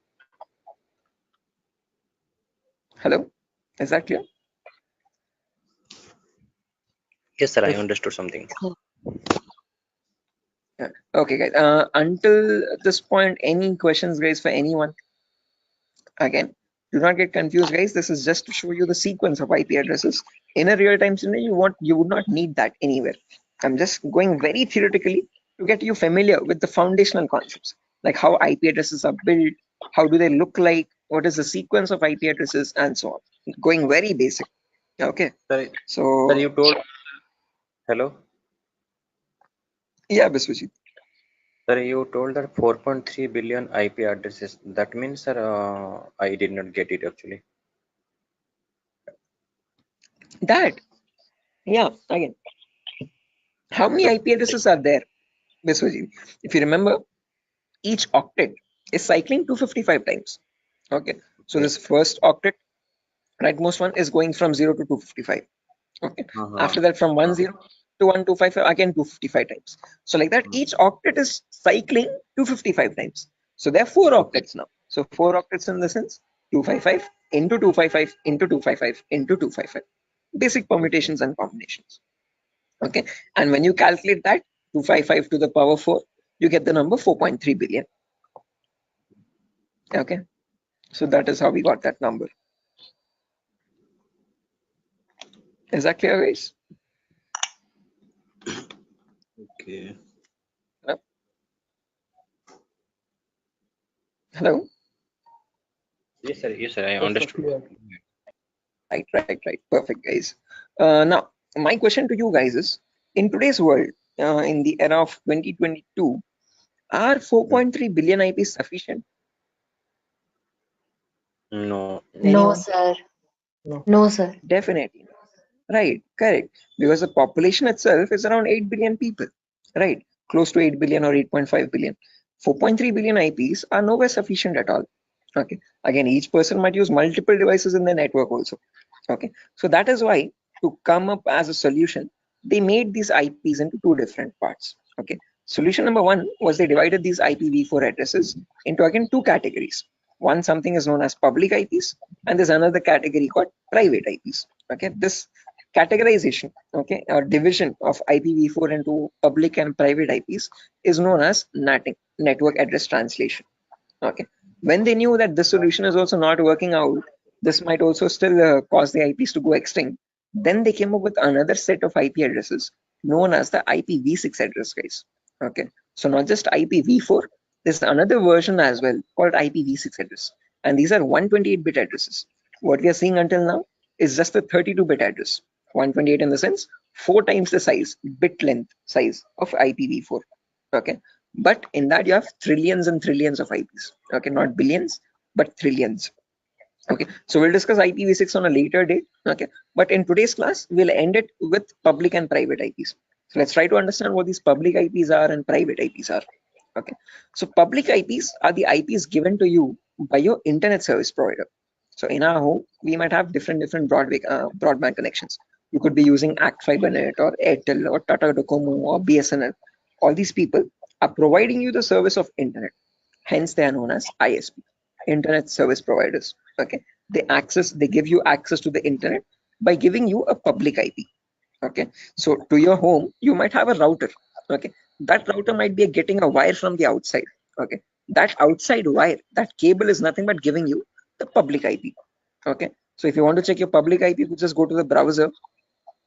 Hello, is that clear? Yes, sir. I understood something. Yeah. Okay, guys. Until this point, any questions, guys, for anyone? Again, do not get confused, guys. This is just to show you the sequence of IP addresses. In a real-time scenario, you would not need that anywhere. I'm just going very theoretically to get you familiar with the foundational concepts, like how IP addresses are built, how do they look like, what is the sequence of IP addresses, and so on. Going very basic. Okay. Sir, So, you told. Hello. yeah, Biswajit. Sir, you told that 4.3 billion IP addresses. That means, sir, I did not get it actually. That, yeah, again, how many IP addresses are there, Biswajit? If you remember, each octet is cycling 255 times. Okay, so this first octet, rightmost one, is going from 0 to 255. Okay, after that from 10 to 1255, again 255 times. So like that, each octet is cycling 255 times. So there are 4 octets now. So 4 octets in the sense 255 into 255 into 255 into 255. Basic permutations and combinations. Okay, and when you calculate that 255 to the power 4, you get the number 4.3 billion. Okay, so that is how we got that number. Is that clear, guys? Okay. Hello? Yes, sir. Yes, sir. I understood. Right. Perfect, guys. Now, my question to you guys is, in today's world, in the era of 2022, are 4.3 billion IPs sufficient? No. No, sir. No, sir. Definitely. Right, correct. Because the population itself is around 8 billion people, right? Close to 8 billion or 8.5 billion. 4.3 billion IPs are nowhere sufficient at all. Okay. Again, each person might use multiple devices in the network also. Okay. So that is why, to come up as a solution, they made these IPs into 2 different parts. Okay. Solution number 1 was they divided these IPv4 addresses into, again, 2 categories. One, something is known as public IPs, and there's another category called private IPs. Okay. This categorization, okay, or division of IPv4 into public and private IPs is known as NATing, network address translation. Okay, when they knew that this solution is also not working out, this might also still cause the IPs to go extinct, then they came up with another set of IP addresses known as the IPv6 address, guys. Okay, so not just IPv4, there's another version as well called IPv6 address, and these are 128-bit addresses. What we are seeing until now is just a 32-bit address. 128 in the sense 4 times the size, bit length size of IPv4. Okay, but in that you have trillions and trillions of IPs. Okay, not billions, but trillions. Okay, so we'll discuss IPv6 on a later date. Okay, but in today's class, we'll end it with public and private IPs. So let's try to understand what these public IPs are and private IPs are. Okay, so public IPs are the IPs given to you by your internet service provider. So in our home, we might have different broadband connections. You could be using Act FiberNet or Airtel or Tata Docomo or BSNL. All these people are providing you the service of internet. Hence, they are known as ISP, internet service providers. Okay, they give you access to the internet by giving you a public IP. Okay, so to your home, you might have a router. Okay, that router might be getting a wire from the outside. Okay, that outside wire, that cable is nothing but giving you the public IP. Okay, so if you want to check your public IP, you could just go to the browser,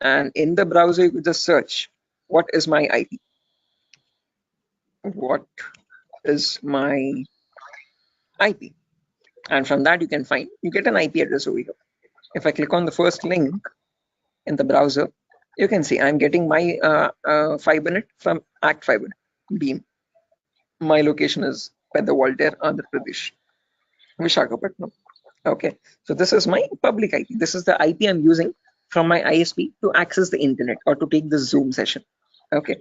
and in the browser, you could just search, what is my IP? What is my IP? And from that, you get an IP address over here. If I click on the first link in the browser, you can see I'm getting my FiberNet from Act Fiber Beam. My location is Pedawalter, Andhra Pradesh, Vishakhapatnam. Okay, so this is my public IP. This is the IP I'm using from my ISP to access the internet or to take this Zoom session. Okay,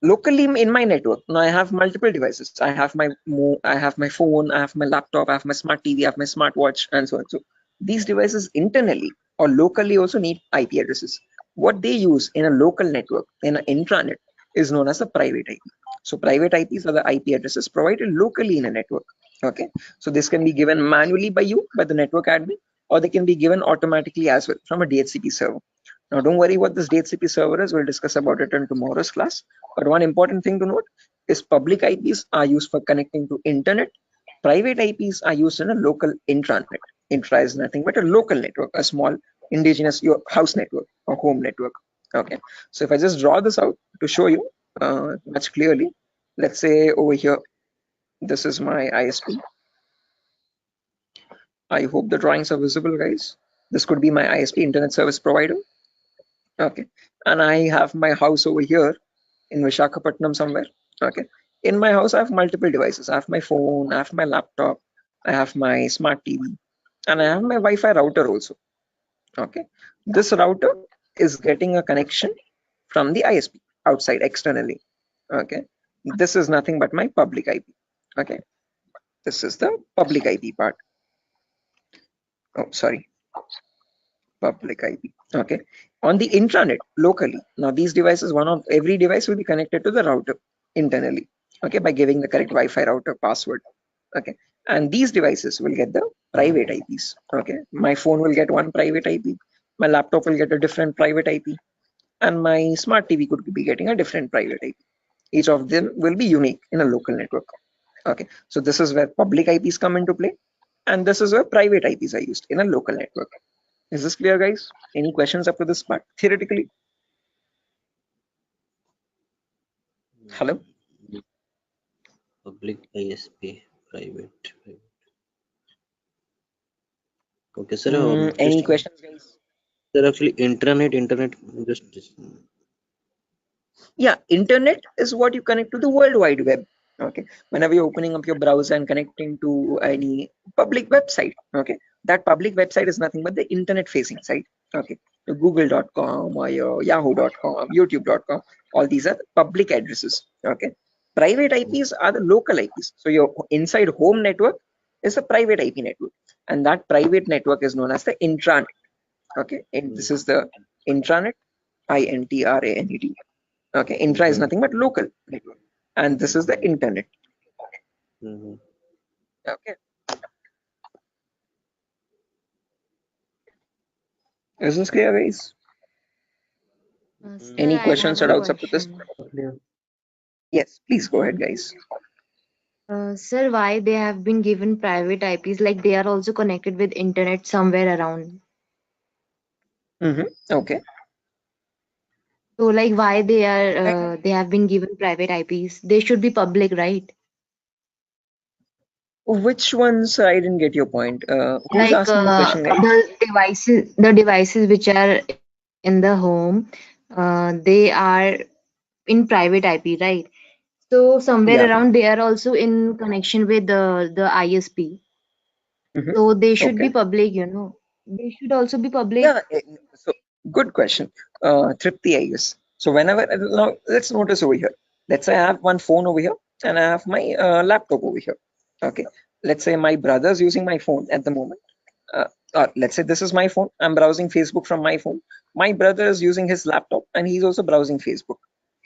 locally in my network, now I have multiple devices. I have my phone, I have my laptop, I have my smart TV, I have my smartwatch, and so on. So these devices internally or locally also need IP addresses. What they use in a local network, in an intranet, is known as a private IP. So private IPs are the IP addresses provided locally in a network. Okay, so this can be given manually by you, by the network admin, or they can be given automatically as well from a DHCP server. Now, don't worry what this DHCP server is. We'll discuss about it in tomorrow's class. But one important thing to note is public IPs are used for connecting to internet. Private IPs are used in a local intranet. Intra is nothing but a local network, a small indigenous your house network or home network. Okay. So if I just draw this out to show you much clearly, let's say over here, this is my ISP. I hope the drawings are visible, guys. This could be my ISP, internet service provider. Okay, and I have my house over here in Vishakhapatnam somewhere. Okay, in my house I have multiple devices. I have my phone, I have my laptop, I have my smart TV, and I have my Wi-Fi router also. Okay, this router is getting a connection from the ISP outside externally. Okay, this is nothing but my public IP. Okay, this is the public IP part. Oh, sorry, public IP. Okay, on the intranet locally. Now these devices, every device will be connected to the router internally. Okay, by giving the correct Wi-Fi router password. Okay, and these devices will get the private IPs. Okay, my phone will get one private IP, my laptop will get a different private IP, and my smart TV could be getting a different private IP. Each of them will be unique in a local network. Okay, so this is where public IPs come into play, and this is where private IPs are used in a local network. Is this clear, guys? Any questions up to this part theoretically? Hello? Public ISP, private. Okay, sir. Any questions, guys? Sir, actually, internet, just Yeah, internet is what you connect to the World Wide Web. Okay, whenever you're opening up your browser and connecting to any public website, okay, that public website is nothing but the internet facing site. Okay, your google.com or your yahoo.com, youtube.com, all these are public addresses. Okay, private IPs are the local IPs. So your inside home network is a private IP network, and that private network is known as the intranet. Okay, and this is the intranet, INTRANET. Okay, intra is nothing but local network, and this is the internet. Okay, is this clear, guys? Sir, Any I questions have or a doubts up to this? question. Yes, please go ahead, guys. Sir, why they have been given private IPs? Like they are also connected with internet somewhere around. Okay. So, like, why they have been given private IPs? They should be public, right? Which ones? I didn't get your point. Who's Like asking the question, guys? the devices which are in the home, they are in private IP, right? So somewhere Yeah. around they are also in connection with the ISP. So they should be Okay. public, you know. They should also be public. Yeah. So good question, Tripti, I guess. So whenever now let's notice over here. Let's say I have one phone over here and I have my laptop over here. Okay. let's say my brother's using my phone at the moment. Or let's say this is my phone. I'm browsing Facebook from my phone. My brother is using his laptop and he's also browsing Facebook.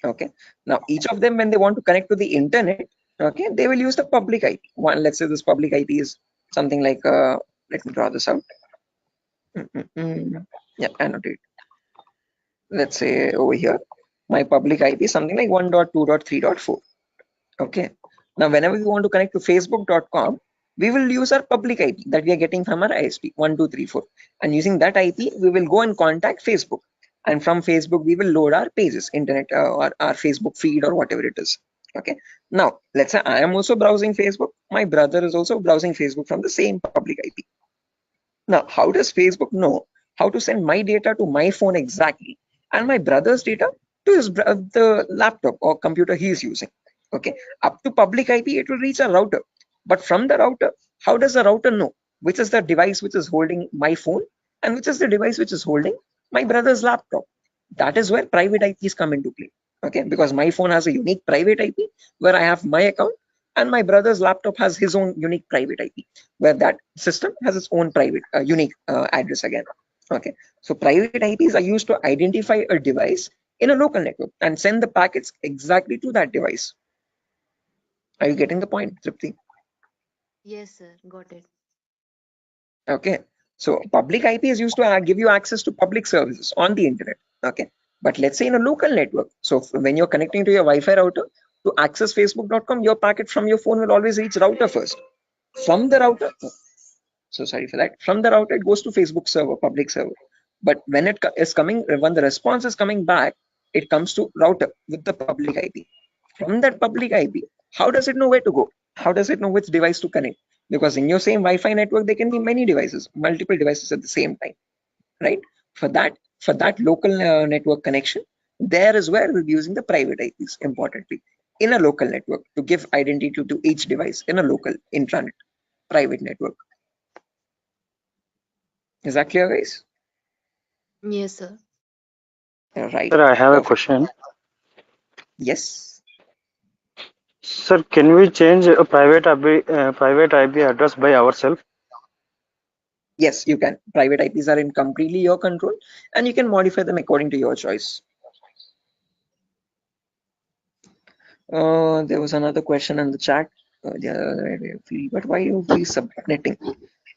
Okay. Now each of them, when they want to connect to the internet, okay, they will use the public IP. One, let's say this public IP is something like let me draw this out. Yeah, annotate. Let's say over here, my public IP is something like 1.2.3.4. Okay. Now, whenever we want to connect to facebook.com, we will use our public IP that we are getting from our ISP 1234. And using that IP, we will go and contact Facebook. And from Facebook, we will load our pages, internet or our Facebook feed or whatever it is. Okay. Now, let's say I am also browsing Facebook. My brother is also browsing Facebook from the same public IP. Now, how does Facebook know how to send my data to my phone exactly and my brother's data to the laptop or computer he is using? Okay, up to public IP, it will reach a router. But from the router, how does the router know which is the device which is holding my phone and which is the device which is holding my brother's laptop? That is where private IPs come into play. Okay, because my phone has a unique private IP where I have my account and my brother's laptop has his own unique private IP where that system has its own private unique address again. Okay, so private IPs are used to identify a device in a local network and send the packets exactly to that device. Are you getting the point, Tripti? Yes, sir. Got it. Okay, so public IP is used to give you access to public services on the internet. Okay, but let's say in a local network, so when you're connecting to your Wi-Fi router to access facebook.com, your packet from your phone will always reach router first. From the router, so sorry for that, from the router it goes to Facebook server, public server. But when it is coming, when the response is coming back, it comes to router with the public IP. From that public IP, how does it know where to go? How does it know which device to connect? Because in your same Wi-Fi network, there can be many devices, multiple devices at the same time, right? For that local network connection, there is where we'll be using the private IPs, importantly, in a local network to give identity to each device in a local intranet private network. Is that clear, guys? Yes, sir. Right. Sir, I have a Perfect. question. Yes. Sir, can we change a private IP address by ourselves? Yes, you can. Private IPs are in completely your control, and you can modify them according to your choice. There was another question in the chat. But why you free subnetting?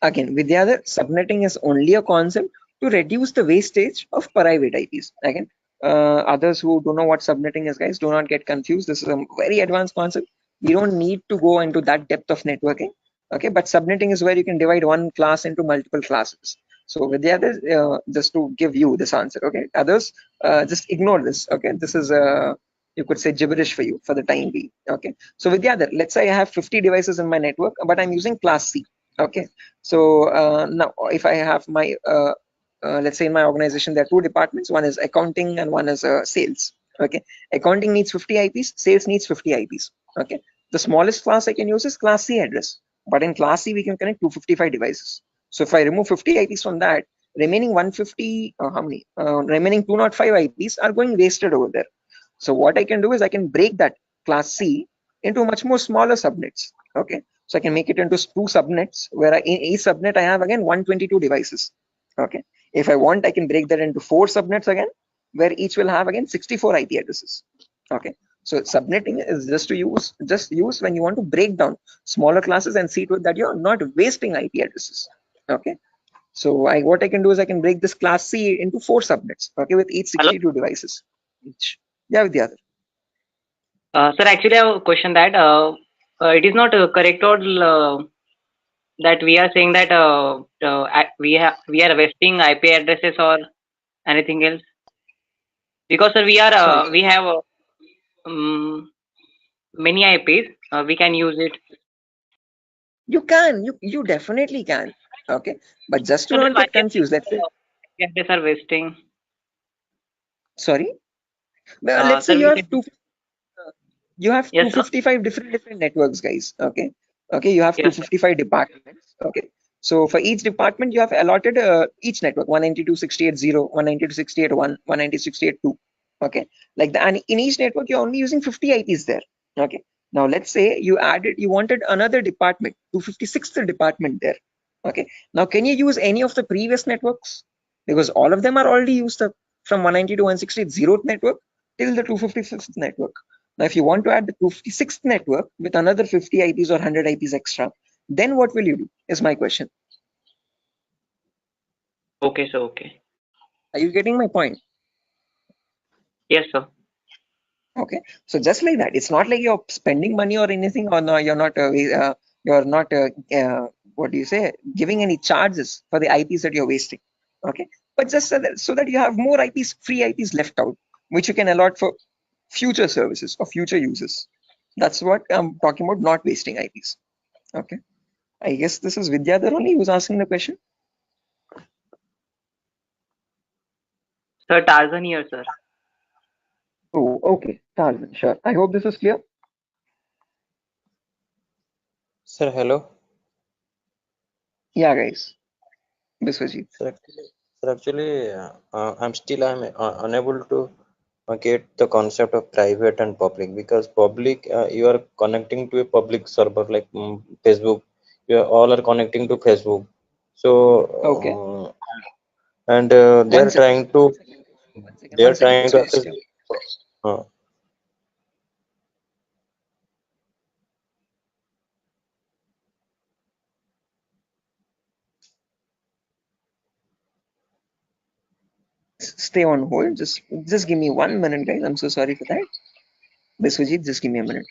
Again, Vidyadhar, subnetting is only a concept to reduce the wastage of private IPs. Again, others who don't know what subnetting is, guys, do not get confused. This is a very advanced concept. We don't need to go into that depth of networking. Okay, but subnetting is where you can divide one class into multiple classes. So Vidyadhar, just to give you this answer, okay, others just ignore this. Okay, this is you could say gibberish for you for the time being. Okay, so Vidyadhar, let's say I have 50 devices in my network, but I'm using class C. Okay, so now if I have my let's say in my organization there are two departments, one is accounting and one is sales. Okay, accounting needs 50 IPs, sales needs 50 IPs. Okay, the smallest class I can use is class C address, but in class C we can connect 255 devices. So if I remove 50 IPs from that, remaining 150 how many remaining 205 IPs are going wasted over there. So what I can do is I can break that class C into much more smaller subnets. Okay, so I can make it into two subnets where in each subnet I have again 122 devices. Okay, if I want, I can break that into 4 subnets again, where each will have again 64 IP addresses. Okay, so subnetting is just use when you want to break down smaller classes and see to it that you're not wasting IP addresses. Okay, so what I can do is I can break this class C into 4 subnets. Okay, with each 62 devices. Yeah, Vidyadhar. Sir, actually, I have a question that it is not correct or that we are saying that we are wasting IP addresses or anything else, because sir, we have many IPs. We can use it. You can, you definitely can. Okay, but just to So then not why get confused, let's say, IP addresses are wasting? sorry. Well, let's say Sir, you we have can. you have Yes, sir. 255 different networks, guys. Okay, you have Yes, sir. 255 departments. Okay, so for each department you have allotted each network 192.68.0, 192.68.1, 192.68.2. Okay, like that, and in each network you're only using 50 IPs there. Okay, Now let's say you wanted another department, 256th department there. Okay. Now can you use any of the previous networks? Because all of them are already used up from 190 to 160, 0th network till the 255th network. Now if you want to add the 256th network with another 50 IPs or 100 IPs extra, then what will you do is my question. Okay, sir. Okay. Are you getting my point? Yes, sir. Okay, so just like that, it's not like you're spending money or anything, or no, you're not what do you say, giving any charges for the IPs that you're wasting. Okay, but just so that you have more IPs, free IPs left out, which you can allot for future services or future users. That's what I'm talking about, not wasting IPs. Okay, I guess this is Vidyadhar only who's asking the question. Sir, Tarzan here, sir. Oh, okay, Tarzan, sure. I hope this is clear. Sir, hello. Yeah, guys. Biswajit. Sir, actually, I'm unable to get the concept of private and public, because public, you are connecting to a public server like Facebook. You are, all are connecting to Facebook. Okay. So, and they One are second. trying to Biswajit. access. Uh, Stay on hold. Just give me 1 minute, guys. I'm so sorry for that. Biswajit, just give me a minute.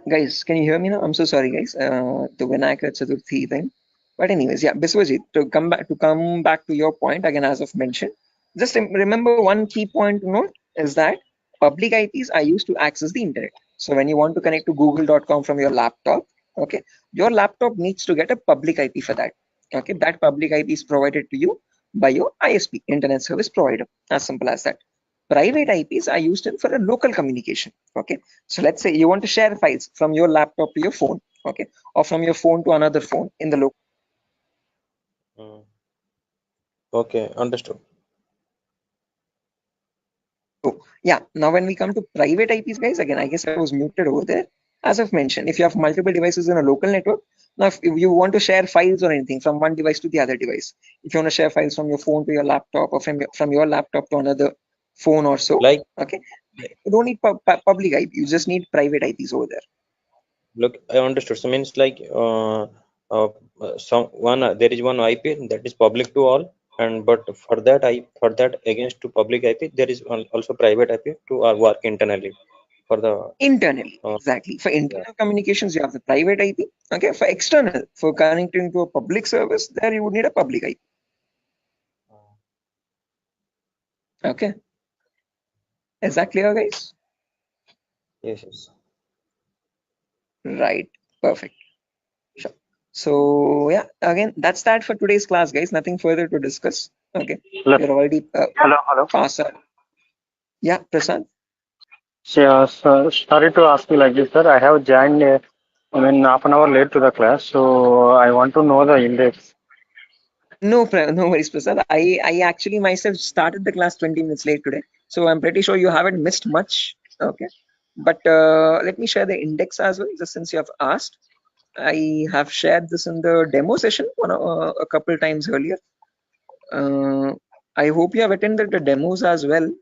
Guys, can you hear me now? I'm so sorry, guys. The Vinayaka Chaturthi thing. But anyways, yeah, Biswajit, to come back to your point again, as I've mentioned, just remember one key point to note is that public IPs are used to access the internet. So when you want to connect to google.com from your laptop, okay, your laptop needs to get a public IP for that. Okay, that public IP is provided to you by your ISP, Internet Service Provider. As simple as that. Private IPs are used for a local communication. Okay, so let's say you want to share files from your laptop to your phone, okay, or from your phone to another phone in the local. okay, understood. So yeah, now when we come to private IPs, guys, again, I guess I was muted over there. As I've mentioned, if you have multiple devices in a local network, now if you want to share files or anything from one device to the other device, if you want to share files from your phone to your laptop, or from your laptop to another phone or so, Like, okay, you don't need public IP, you just need private IPs over there. look, I understood. So means like there is one IP that is public to all, and but for that against to public IP there is also private IP to work internally for the Internally, exactly. For internal communications, you have the private IP. Okay, for external, for connecting to a public service, there you would need a public IP. Okay, is that clear, guys? yes. Right, perfect. Sure. So yeah, again, that's that for today's class, guys. Nothing further to discuss. Okay, we're already Hello. past our. Yeah, Prasad. Yeah, sir, sorry to ask you like this, sir. I have joined, half an hour late to the class, so I want to know the index. No worries, Prasad. I actually myself started the class 20 minutes late today, so I'm pretty sure you haven't missed much. Okay, but let me share the index as well, just since you have asked. I have shared this in the demo session a couple times earlier. I hope you have attended the demos as well.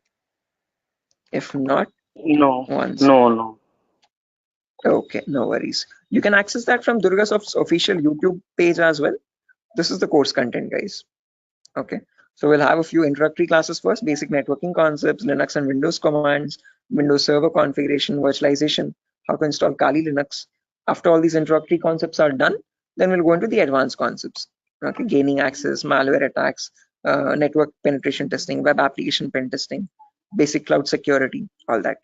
If not, No, once. no. Okay, no worries. You can access that from Durgasoft's official YouTube page as well. This is the course content, guys. Okay, so we'll have a few introductory classes first, basic networking concepts, Linux and Windows commands, Windows Server configuration, virtualization, how to install Kali Linux. After all these introductory concepts are done, then we'll go into the advanced concepts. Okay, gaining access, malware attacks, network penetration testing, web application pen testing, basic cloud security, all that.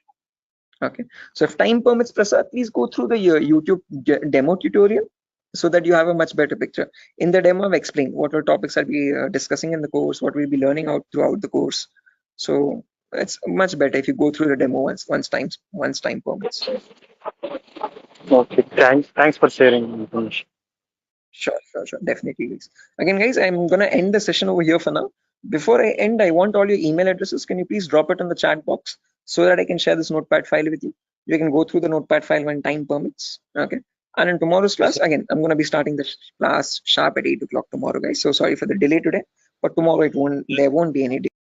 Okay, so if time permits, Prasad, please go through the YouTube demo tutorial so that you have a much better picture. In the demo, I've explained what all topics I'll be discussing in the course, what we'll be learning out throughout the course. So it's much better if you go through the demo once time permits. Okay, thanks for sharing information. Sure, definitely, guys. Again, guys, I'm gonna end the session over here for now. Before I end, I want all your email addresses. Can you please drop it in the chat box so that I can share this notepad file with you? You can go through the notepad file when time permits. Okay. And in tomorrow's class, again, I'm gonna be starting the class sharp at 8 o'clock tomorrow, guys. So sorry for the delay today, but tomorrow there won't be any delay.